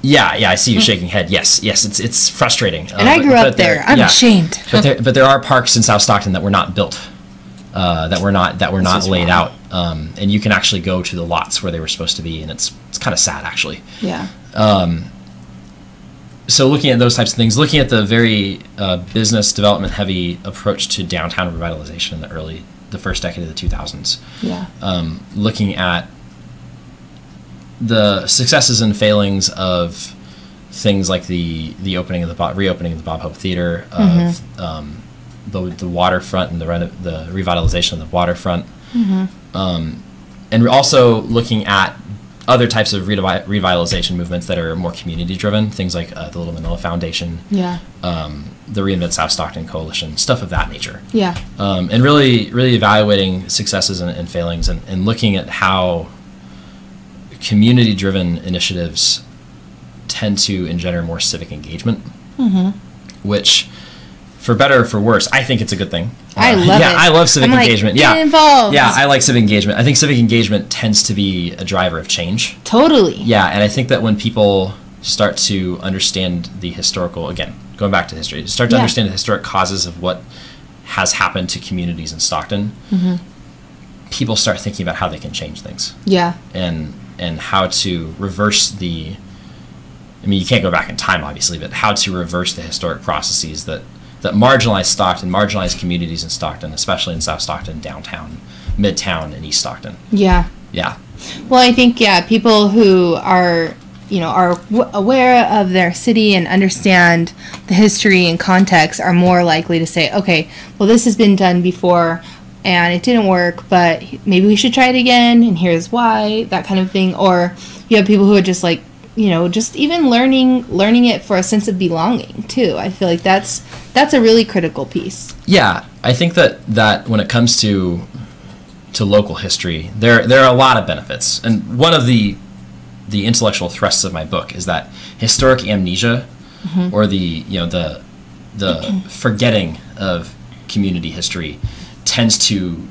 [SPEAKER 3] Yeah, I see you shaking head. Yes, it's frustrating.
[SPEAKER 2] And I grew up there. I'm ashamed.
[SPEAKER 3] But there are parks in South Stockton that were not built, that were not laid out, and you can actually go to the lots where they were supposed to be, and it's kind of sad actually.
[SPEAKER 2] Yeah.
[SPEAKER 3] So looking at those types of things, looking at the very business development heavy approach to downtown revitalization in the first decade of the 2000s.
[SPEAKER 2] Yeah.
[SPEAKER 3] Looking at the successes and failings of things like the reopening of the Bob Hope Theater, of the waterfront and the revitalization of the waterfront, and also looking at other types of revitalization movements that are more community driven, things like the Little Manila Foundation, the Reinvent South Stockton Coalition, stuff of that nature.
[SPEAKER 2] Yeah.
[SPEAKER 3] And really evaluating successes and failings, and looking at how community-driven initiatives tend to engender more civic engagement, which, for better or for worse, I think it's a good thing.
[SPEAKER 2] I love it.
[SPEAKER 3] I love civic engagement.
[SPEAKER 2] Get involved.
[SPEAKER 3] Yeah, I like civic engagement. I think civic engagement tends to be a driver of change.
[SPEAKER 2] Totally.
[SPEAKER 3] Yeah, and I think that when people start to understand the historical, again, going back to history, start to understand the historic causes of what has happened to communities in Stockton, people start thinking about how they can change things.
[SPEAKER 2] Yeah.
[SPEAKER 3] And how to reverse you can't go back in time, obviously, but how to reverse the historic processes that marginalize Stockton, marginalize communities in Stockton, especially in South Stockton, downtown, Midtown, and East Stockton.
[SPEAKER 2] Yeah.
[SPEAKER 3] Yeah.
[SPEAKER 2] Well, I think, people who are, aware of their city and understand the history and context are more likely to say, okay, well, this has been done before and it didn't work, but maybe we should try it again, and here's why, that kind of thing. Or you have people who are just like, just even learning it for a sense of belonging too. I feel like that's a really critical piece.
[SPEAKER 3] Yeah, I think that when it comes to local history, there are a lot of benefits, and one of the intellectual thrusts of my book is that historic amnesia, or the forgetting of community history, tends to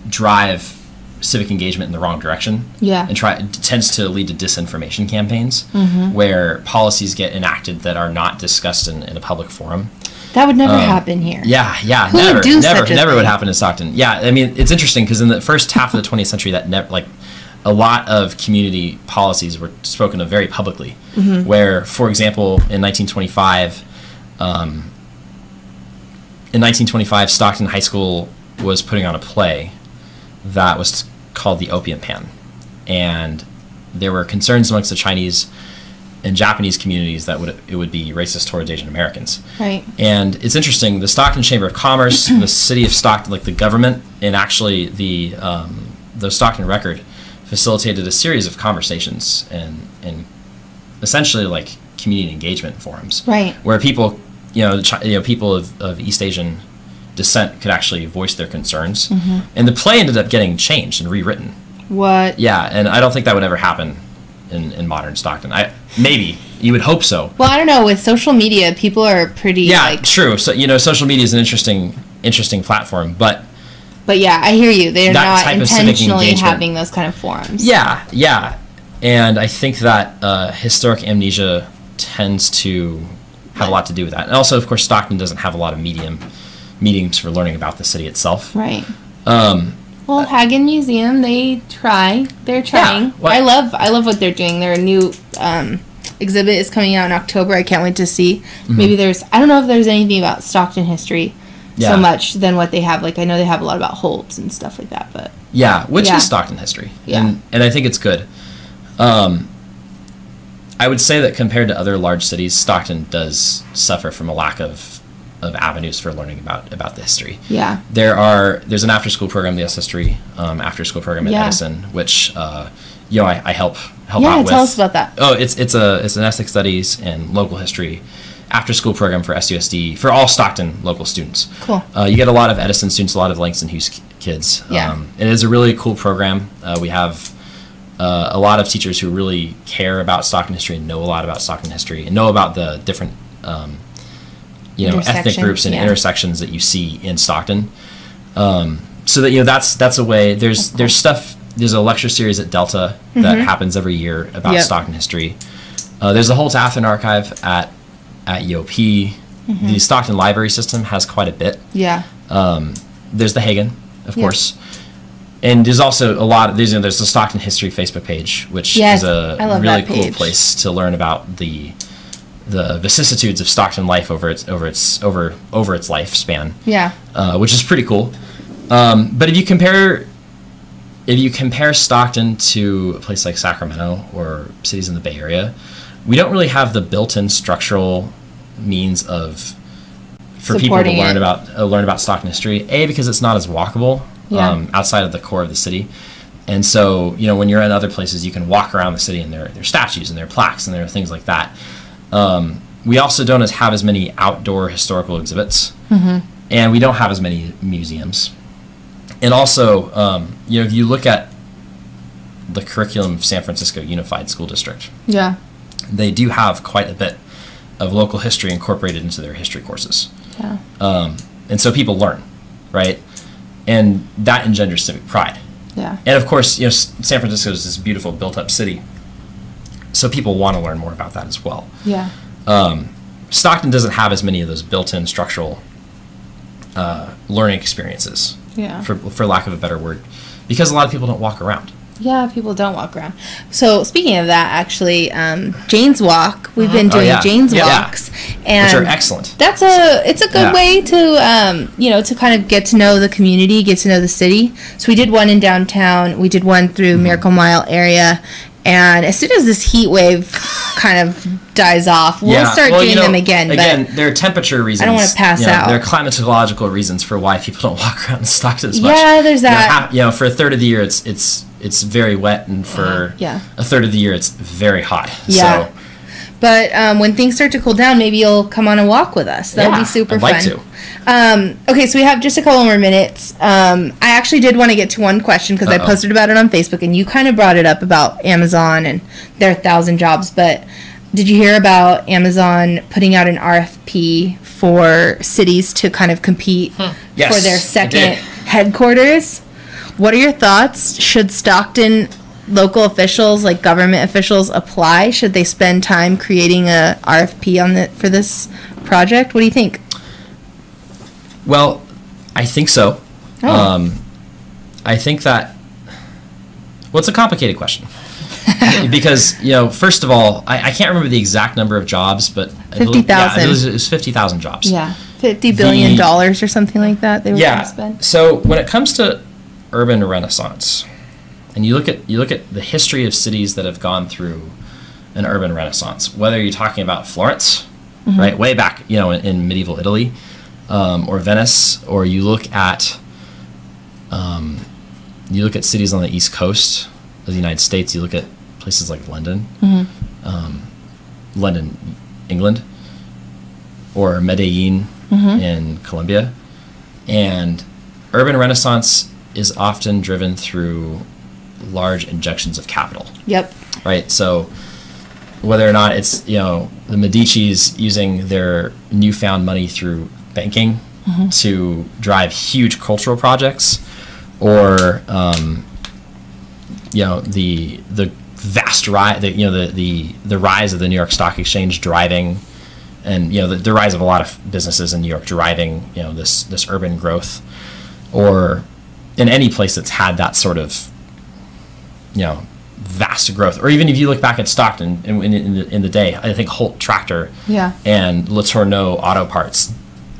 [SPEAKER 3] drive civic engagement in the wrong direction.
[SPEAKER 2] Yeah.
[SPEAKER 3] And tends to lead to disinformation campaigns, where policies get enacted that are not discussed in a public forum.
[SPEAKER 2] That would never happen here.
[SPEAKER 3] Yeah,
[SPEAKER 2] Who
[SPEAKER 3] never,
[SPEAKER 2] would do
[SPEAKER 3] never would happen in Stockton. Yeah, I mean, it's interesting because in the first half of the 20th century, a lot of community policies were spoken of very publicly. Where, for example, in 1925, Stockton High School was putting on a play that was called The Opium Pan, and there were concerns amongst the Chinese and Japanese communities that it would be racist towards Asian Americans.
[SPEAKER 2] Right.
[SPEAKER 3] And it's interesting, the Stockton Chamber of Commerce, the city of Stockton, the government, and actually the Stockton Record facilitated a series of conversations and essentially community engagement forums.
[SPEAKER 2] Right.
[SPEAKER 3] Where people, people of East Asian descent could actually voice their concerns. And the play ended up getting changed and rewritten.
[SPEAKER 2] What?
[SPEAKER 3] Yeah, and I don't think that would ever happen in modern Stockton. Maybe you would hope so.
[SPEAKER 2] Well, I don't know. With social media, people are pretty
[SPEAKER 3] true. So social media is an interesting platform, but
[SPEAKER 2] yeah, I hear you. They're not intentionally having those kind of forums.
[SPEAKER 3] Yeah, and I think that historic amnesia tends to have a lot to do with that. And also, of course, Stockton doesn't have a lot of meetings for learning about the city itself.
[SPEAKER 2] Right. Well, Hagen Museum, they're trying.
[SPEAKER 3] Yeah,
[SPEAKER 2] I love what they're doing. Their new exhibit is coming out in October. I can't wait to see. Maybe I don't know if there's anything about Stockton history so much than what they have. I know they have a lot about Holtz and stuff like that, but
[SPEAKER 3] which is Stockton history.
[SPEAKER 2] Yeah.
[SPEAKER 3] And I think it's good. I would say that compared to other large cities, Stockton does suffer from a lack of avenues for learning about the history.
[SPEAKER 2] Yeah.
[SPEAKER 3] There's an after-school program, the S History after-school program at Edison, which I help out with.
[SPEAKER 2] Tell us about that.
[SPEAKER 3] Oh, it's an ethnic studies and local history after-school program for SUSD for all Stockton local students.
[SPEAKER 2] Cool.
[SPEAKER 3] You get a lot of Edison students, a lot of Langston Hughes kids.
[SPEAKER 2] Yeah.
[SPEAKER 3] It is a really cool program. We have a lot of teachers who really care about Stockton history and know a lot about Stockton history and know about the different ethnic groups and intersections that you see in Stockton. So that that's a way. There's stuff. There's a lecture series at Delta that happens every year about Stockton history. There's a whole Tatham archive at UOP. The Stockton library system has quite a bit. Yeah. There's the Hagen, of course. And there's also a lot of there's the Stockton History Facebook page, which is a really cool place to learn about the vicissitudes of Stockton life over its lifespan. Yeah. Which is pretty cool. But if you compare Stockton to a place like Sacramento or cities in the Bay Area, we don't really have the built-in structural means for people to learn about Stockton history. Because it's not as walkable outside of the core of the city, and so when you're in other places, you can walk around the city and there are statues and there are plaques and there are things like that. We also don't have as many outdoor historical exhibits, and we don't have as many museums. And also, if you look at the curriculum of San Francisco Unified School District, they do have quite a bit of local history incorporated into their history courses. Yeah. And so people learn, right? And that engenders civic pride. Yeah. And of course, San Francisco is this beautiful built-up city, so people want to learn more about that as well. Yeah. Stockton doesn't have as many of those built-in structural learning experiences. Yeah. For lack of a better word, because a lot of people don't walk around.
[SPEAKER 2] Yeah, people don't walk around. So speaking of that, actually, Jane's Walk. We've been doing Jane's Walks, and
[SPEAKER 3] which are excellent.
[SPEAKER 2] It's a good way to to kind of get to know the community, get to know the city. So we did one in downtown. We did one through Miracle Mile area. And as soon as this heat wave kind of dies off, we'll start doing them again.
[SPEAKER 3] Again, there are temperature reasons.
[SPEAKER 2] I don't want to pass out.
[SPEAKER 3] There are climatological reasons for why people don't walk around in Stockton as much.
[SPEAKER 2] Yeah, there's that.
[SPEAKER 3] For a third of the year, it's very wet, and for a third of the year, it's very hot. Yeah. So,
[SPEAKER 2] but when things start to cool down, maybe you'll come on a walk with us. That would be super fun.
[SPEAKER 3] I'd like to.
[SPEAKER 2] Okay, so we have just a couple more minutes. I actually did want to get to one question because I posted about it on Facebook, and you kind of brought it up about Amazon and their 1,000 jobs. But did you hear about Amazon putting out an RFP for cities to kind of compete for their second headquarters? What are your thoughts? Should Stockton local officials, like government officials, apply? Should they spend time creating a RFP for this project? What do you think?
[SPEAKER 3] Well, I think so. I think that. Well, it's a complicated question because first of all, I can't remember the exact number of jobs, but
[SPEAKER 2] 50,000.
[SPEAKER 3] It was 50,000 jobs.
[SPEAKER 2] Yeah, $50 billion or something like that. They were going to spend.
[SPEAKER 3] So when it comes to urban renaissance, and you look at the history of cities that have gone through an urban renaissance, whether you're talking about Florence, right, way back, in medieval Italy, or Venice, or you look at cities on the East Coast of the United States. You look at places like London, London, England, or Medellin in Colombia, and urban renaissance is often driven through large injections of capital. Yep. Right. So whether or not it's the Medicis using their newfound money through banking to drive huge cultural projects, or the vast rise, the rise of the New York Stock Exchange driving, and the rise of a lot of businesses in New York driving this urban growth, or in any place that's had that sort of vast growth. Or even if you look back at Stockton in the day, I think Holt Tractor and Letourneau Auto Parts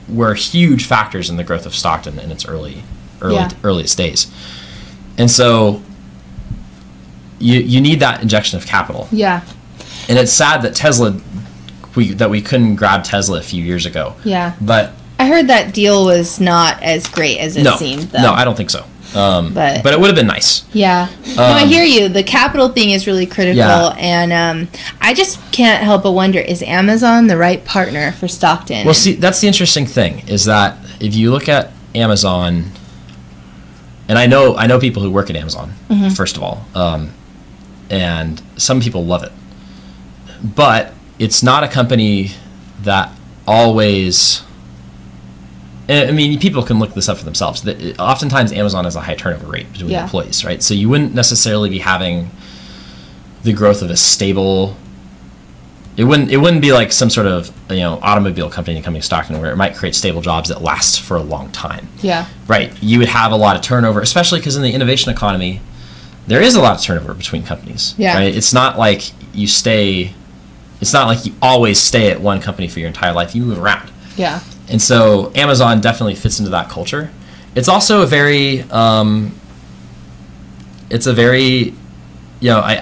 [SPEAKER 3] were huge factors in the growth of Stockton in its earliest days. And so you need that injection of capital. Yeah. And it's sad that we couldn't grab Tesla a few years ago. Yeah. But
[SPEAKER 2] I heard that deal was not as great as it seemed, though.
[SPEAKER 3] No, I don't think so. But it would have been nice.
[SPEAKER 2] Yeah. No, I hear you. The capital thing is really critical, and I just can't help but wonder, is Amazon the right partner for Stockton?
[SPEAKER 3] Well, see, that's the interesting thing, is that if you look at Amazon, and I know people who work at Amazon, first of all, and some people love it, but it's not a company that always I mean, people can look this up for themselves. Oftentimes, Amazon has a high turnover rate between employees, right? So you wouldn't necessarily be having the growth of a stable. It wouldn't be like some sort of automobile company coming to Stockton where it might create stable jobs that last for a long time.
[SPEAKER 2] Yeah.
[SPEAKER 3] Right. You would have a lot of turnover, especially because in the innovation economy, there is a lot of turnover between companies.
[SPEAKER 2] Yeah.
[SPEAKER 3] Right. It's not like you stay. It's not like you always stay at one company for your entire life. You move around.
[SPEAKER 2] Yeah.
[SPEAKER 3] And so Amazon definitely fits into that culture. It's also a very, I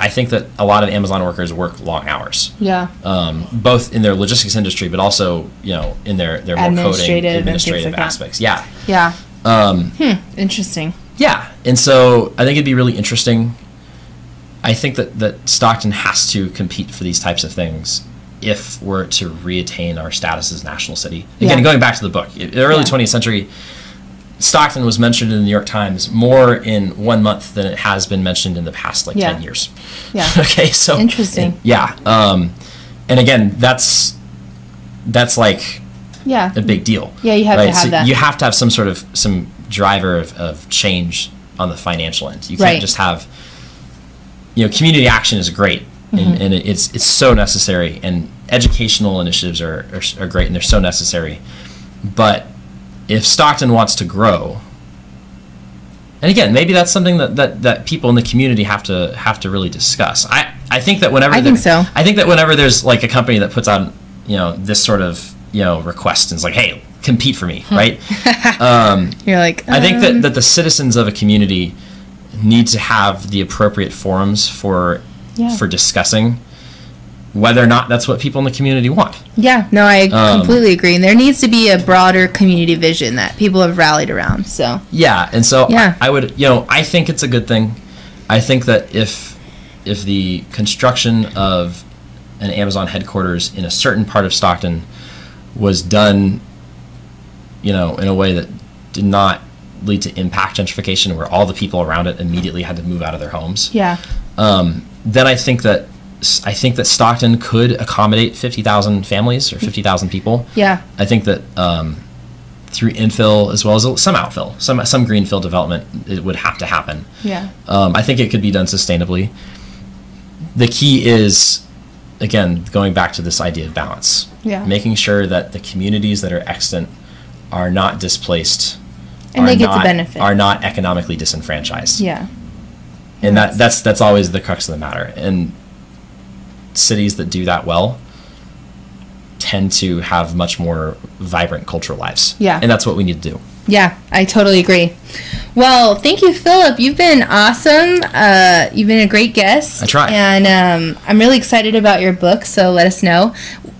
[SPEAKER 3] think that a lot of Amazon workers work long hours.
[SPEAKER 2] Yeah.
[SPEAKER 3] Both in their logistics industry, but also, in their more coding, administrative aspects. Yeah.
[SPEAKER 2] Yeah. Interesting.
[SPEAKER 3] Yeah. And so I think it'd be really interesting. I think that Stockton has to compete for these types of things if we're to reattain our status as a national city. Again, going back to the book, in the early 20th century, Stockton was mentioned in the New York Times more in 1 month than it has been mentioned in the past 10 years.
[SPEAKER 2] Yeah.
[SPEAKER 3] Okay, so
[SPEAKER 2] interesting.
[SPEAKER 3] And again, that's like a big deal.
[SPEAKER 2] Yeah, you have to have that.
[SPEAKER 3] You have to have some driver of change on the financial end. You can't just have community action is great. And it's so necessary, and educational initiatives are great, and they're so necessary. But if Stockton wants to grow, and again, maybe that's something that people in the community have to really discuss. I think that whenever there's like a company that puts out this sort of request and is like, hey, compete for me, right?
[SPEAKER 2] You're like,
[SPEAKER 3] I think that the citizens of a community need to have the appropriate forums for discussing whether or not that's what people in the community want.
[SPEAKER 2] Yeah, no, I completely agree. And there needs to be a broader community vision that people have rallied around. So
[SPEAKER 3] and so I would, I think it's a good thing. I think that if the construction of an Amazon headquarters in a certain part of Stockton was done, in a way that did not lead to impact gentrification, where all the people around it immediately had to move out of their homes. Then I think that Stockton could accommodate 50,000 families or 50,000 people.
[SPEAKER 2] Yeah.
[SPEAKER 3] I think that through infill as well as some outfill, some greenfield development, it would have to happen.
[SPEAKER 2] Yeah.
[SPEAKER 3] I think it could be done sustainably. The key is, again, going back to this idea of balance.
[SPEAKER 2] Yeah.
[SPEAKER 3] Making sure that the communities that are extant are not displaced,
[SPEAKER 2] and they get the benefit,
[SPEAKER 3] are not economically disenfranchised.
[SPEAKER 2] Yeah.
[SPEAKER 3] And that's always the crux of the matter. And cities that do that well tend to have much more vibrant cultural lives.
[SPEAKER 2] Yeah.
[SPEAKER 3] And that's what we need to do.
[SPEAKER 2] Yeah, I totally agree. Well, thank you, Phillip. You've been awesome. You've been a great guest.
[SPEAKER 3] I try.
[SPEAKER 2] And I'm really excited about your book, so let us know.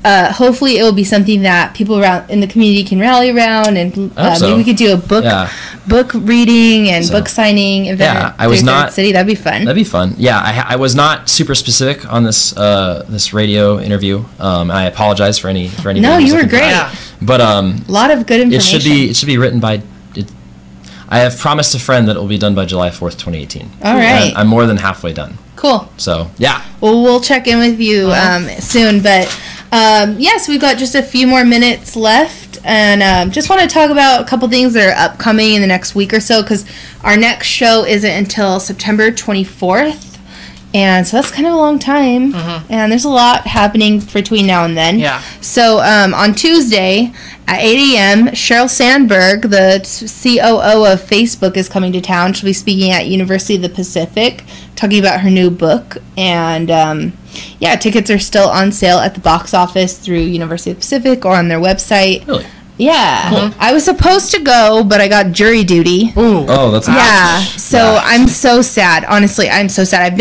[SPEAKER 2] Hopefully it will be something that people around in the community can rally around, and maybe we could do a book reading and book signing event.
[SPEAKER 3] Yeah, I was not
[SPEAKER 2] city. That'd be fun.
[SPEAKER 3] That'd be fun. Yeah, I was not super specific on this this radio interview. I apologize for any.
[SPEAKER 2] No, you were great.
[SPEAKER 1] Yeah.
[SPEAKER 3] But
[SPEAKER 2] a lot of good information.
[SPEAKER 3] It should be written by. I have promised a friend that it will be done by July 4th, 2018.
[SPEAKER 2] All right.
[SPEAKER 3] I'm more than halfway done.
[SPEAKER 2] Cool.
[SPEAKER 3] So yeah.
[SPEAKER 2] Well, we'll check in with you soon, but. Yes, we've got just a few more minutes left, and just want to talk about a couple things that are upcoming in the next week or so, because our next show isn't until September 24th, and so that's kind of a long time, and there's a lot happening between now and then.
[SPEAKER 1] Yeah.
[SPEAKER 2] So on Tuesday at 8 a.m., Sheryl Sandberg, the COO of Facebook, is coming to town. She'll be speaking at University of the Pacific, talking about her new book, and tickets are still on sale at the box office through University of the Pacific or on their website.
[SPEAKER 3] Really?
[SPEAKER 2] Yeah. Cool. I was supposed to go, but I got jury duty.
[SPEAKER 1] Ooh.
[SPEAKER 3] Oh, that's
[SPEAKER 2] so I'm so sad. Honestly, I'm so sad.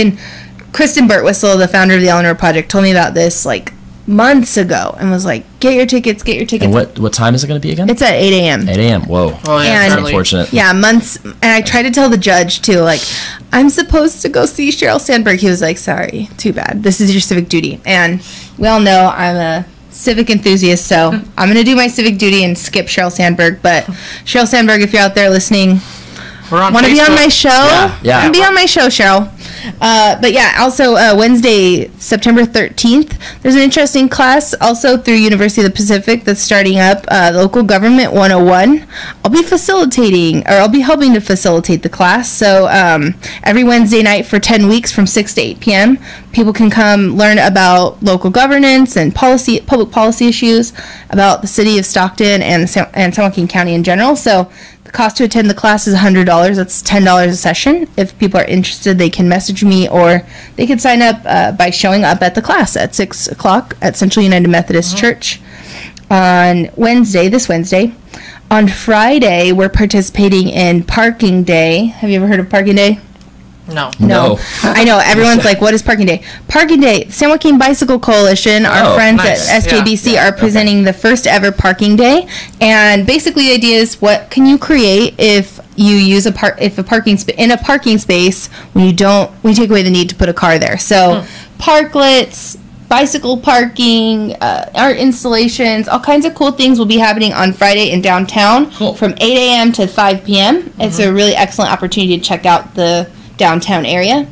[SPEAKER 2] Kristen Birtwistle, the founder of the Eleanor Project, told me about this like months ago and was like, get your tickets.
[SPEAKER 3] And what time is it going to be again?
[SPEAKER 2] It's at 8 a.m.
[SPEAKER 3] 8 a.m. Whoa.
[SPEAKER 1] Oh, yeah,
[SPEAKER 2] and
[SPEAKER 3] that's unfortunate.
[SPEAKER 2] Yeah, months. And I tried to tell the judge, too, like, I'm supposed to go see Sheryl Sandberg. He was like, sorry, too bad. This is your civic duty. And we all know I'm a civic enthusiast, so I'm going to do my civic duty and skip Sheryl Sandberg. But Sheryl Sandberg, if you're out there listening,
[SPEAKER 1] we're on
[SPEAKER 2] want to be on my show?
[SPEAKER 3] Yeah.
[SPEAKER 2] Want to be on my show, Sheryl. But yeah, also Wednesday, September 13th, there's an interesting class also through University of the Pacific that's starting up, Local Government 101. I'll be helping to facilitate the class. So every Wednesday night for 10 weeks from 6 to 8 p.m., people can come learn about local governance and public policy issues, about the city of Stockton and San Joaquin County in general. So the cost to attend the class is $100. That's $10 a session. If people are interested, they can message me, or they can sign up by showing up at the class at 6 o'clock at Central United Methodist Church on this Wednesday. On Friday, we're participating in Parking Day. Have you ever heard of Parking Day?
[SPEAKER 1] No.
[SPEAKER 2] I know. Everyone's like, what is Parking Day? Parking Day, San Joaquin Bicycle Coalition, our friends at SJBC are presenting the first ever Parking Day. And basically the idea is, what can you create if you use in a parking space when you take away the need to put a car there? So parklets, bicycle parking, art installations, all kinds of cool things will be happening on Friday in downtown from 8 a.m. to 5 p.m. It's a really excellent opportunity to check out the downtown area.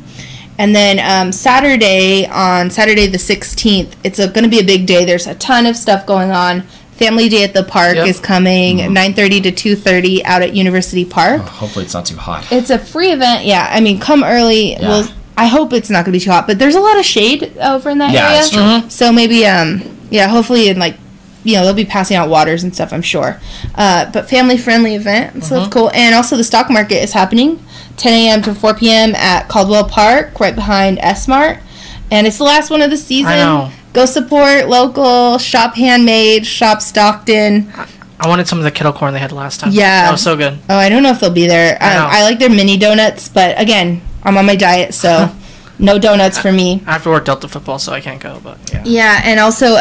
[SPEAKER 2] And then Saturday the 16th, it's going to be a big day. There's a ton of stuff going on. Family Day at the Park is coming, 9:30 to 2:30 out at University Park.
[SPEAKER 3] Hopefully it's not too hot.
[SPEAKER 2] It's a free event. Yeah, I mean, come early. Yeah. I hope it's not going to be too hot, but there's a lot of shade over in that area.
[SPEAKER 3] That's true.
[SPEAKER 2] So maybe, hopefully, they'll be passing out waters and stuff, I'm sure. But family-friendly event, so that's cool. And also the stock market is happening, 10 a.m. to 4 p.m. at Caldwell Park, right behind S-Mart. And it's the last one of the season.
[SPEAKER 1] I know.
[SPEAKER 2] Go support local, shop handmade, shop Stockton.
[SPEAKER 1] I wanted some of the kettle corn they had last time.
[SPEAKER 2] Yeah.
[SPEAKER 1] That was so good.
[SPEAKER 2] Oh, I don't know if they'll be there. I like their mini donuts, but again, I'm on my diet, so no donuts for me.
[SPEAKER 1] I have to work Delta football, so I can't go, but yeah.
[SPEAKER 2] Yeah, and also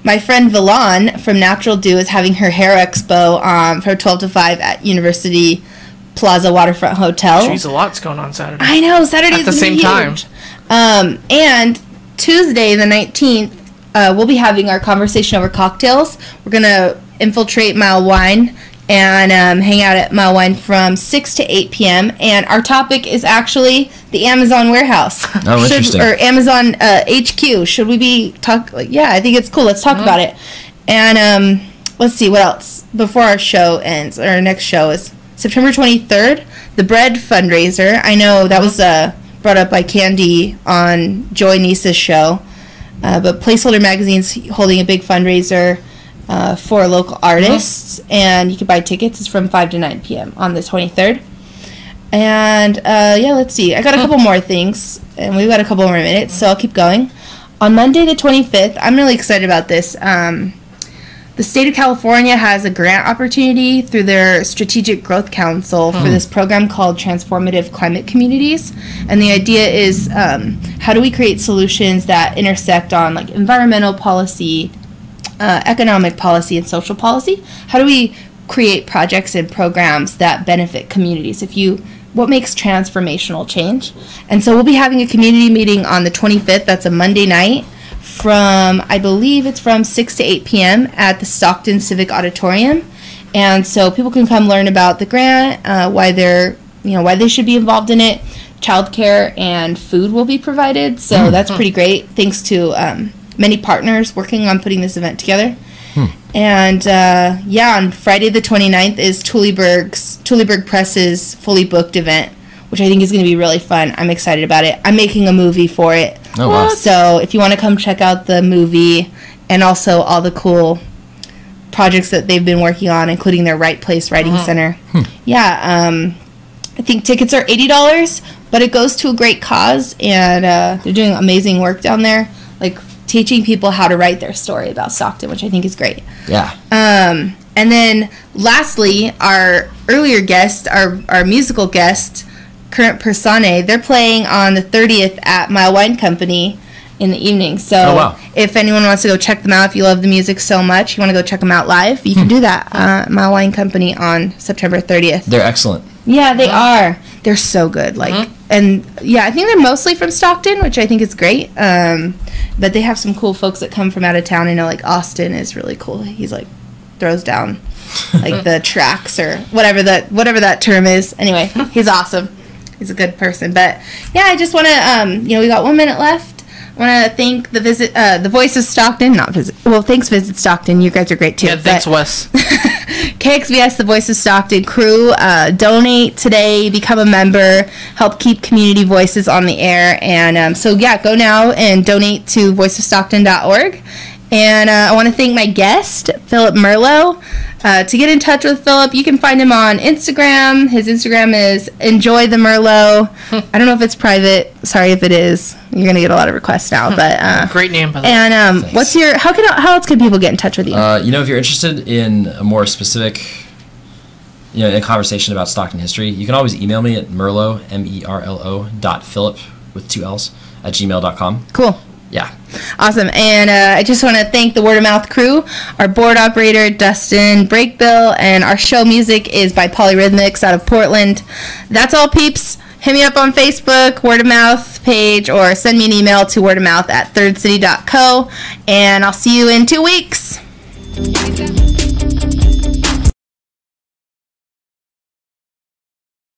[SPEAKER 2] my friend Villan from Natural Dew is having her hair expo from 12 to 5 at University Plaza Waterfront Hotel.
[SPEAKER 1] Jeez, a lot's going on Saturday.
[SPEAKER 2] I know, Saturday's
[SPEAKER 1] at the same time.
[SPEAKER 2] And Tuesday, the 19th, we'll be having our conversation over cocktails. We're going to infiltrate Mile Wine and hang out at Mile Wine from 6 to 8 p.m. And our topic is actually the Amazon warehouse.
[SPEAKER 3] Oh, interesting.
[SPEAKER 2] Or Amazon HQ. Should we be I think it's cool. Let's talk about it. And let's see, what else? Before our show ends, our next show is September 23rd, the bread fundraiser. I know that was brought up by Candy on Joy Nisa's show. But Placeholder Magazine's holding a big fundraiser for local artists, and you can buy tickets. It's from 5 to 9 p.m. on the 23rd. And let's see. I got a couple more things, and we've got a couple more minutes, so I'll keep going. On Monday the 25th, I'm really excited about this. The state of California has a grant opportunity through their Strategic Growth Council for this program called Transformative Climate Communities. And the idea is, how do we create solutions that intersect on environmental policy, economic policy, and social policy? How do we create projects and programs that benefit communities? What makes transformational change? And so we'll be having a community meeting on the 25th. That's a Monday night I believe it's from 6 to 8 p.m. at the Stockton Civic Auditorium. And so people can come learn about the grant, why they should be involved in it. Childcare and food will be provided. So that's pretty great. Thanks to many partners working on putting this event together. And on Friday the 29th is Tulleyburg Press's Fully Booked event, which I think is going to be really fun. I'm excited about it. I'm making a movie for it.
[SPEAKER 3] Oh, wow.
[SPEAKER 2] So if you want to come check out the movie and also all the cool projects that they've been working on, including their Right Place Writing Center. I think tickets are $80, but it goes to a great cause, and they're doing amazing work down there, teaching people how to write their story about Stockton, which I think is great.
[SPEAKER 3] Yeah.
[SPEAKER 2] And then lastly, our earlier guest, our musical guest, Current Persone, they're playing on the 30th at Mile Wine Company in the evening. So if anyone wants to go check them out, if you love the music so much, you want to go check them out live, you can do that. Mile Wine Company on September 30th.
[SPEAKER 3] They're excellent.
[SPEAKER 2] Yeah, they are. They're so good. And I think they're mostly from Stockton, which I think is great. But they have some cool folks that come from out of town. I know Austin is really cool. He's throws down the tracks or whatever that term is. Anyway, he's awesome. He's a good person. But yeah, I just want to, we got 1 minute left. I want to thank the Voice of Stockton, thanks Visit Stockton. You guys are great too.
[SPEAKER 1] Yeah, thanks Wes.
[SPEAKER 2] KXVS, the Voice of Stockton crew, donate today, become a member, help keep community voices on the air. And so yeah, go now and donate to voiceofstockton.org. And I want to thank my guest, Phillip Merlo. To get in touch with Phillip, you can find him on Instagram. His Instagram is Enjoy the Merlo. I don't know if it's private. Sorry if it is. You're gonna get a lot of requests now, but
[SPEAKER 1] great name. By the
[SPEAKER 2] way. And how else can people get in touch with you?
[SPEAKER 3] If you're interested in a more specific, a conversation about Stockton history, you can always email me at Merlo .Phillip with 2 L's at gmail.com.
[SPEAKER 2] Cool.
[SPEAKER 3] Yeah.
[SPEAKER 2] Awesome. And I just want to thank the Word of Mouth crew, our board operator, Dustin Breakbill, and our show music is by Polyrhythmics out of Portland. That's all, peeps. Hit me up on Facebook, Word of Mouth page, or send me an email to wordofmouth@thirdcity.co, and I'll see you in 2 weeks.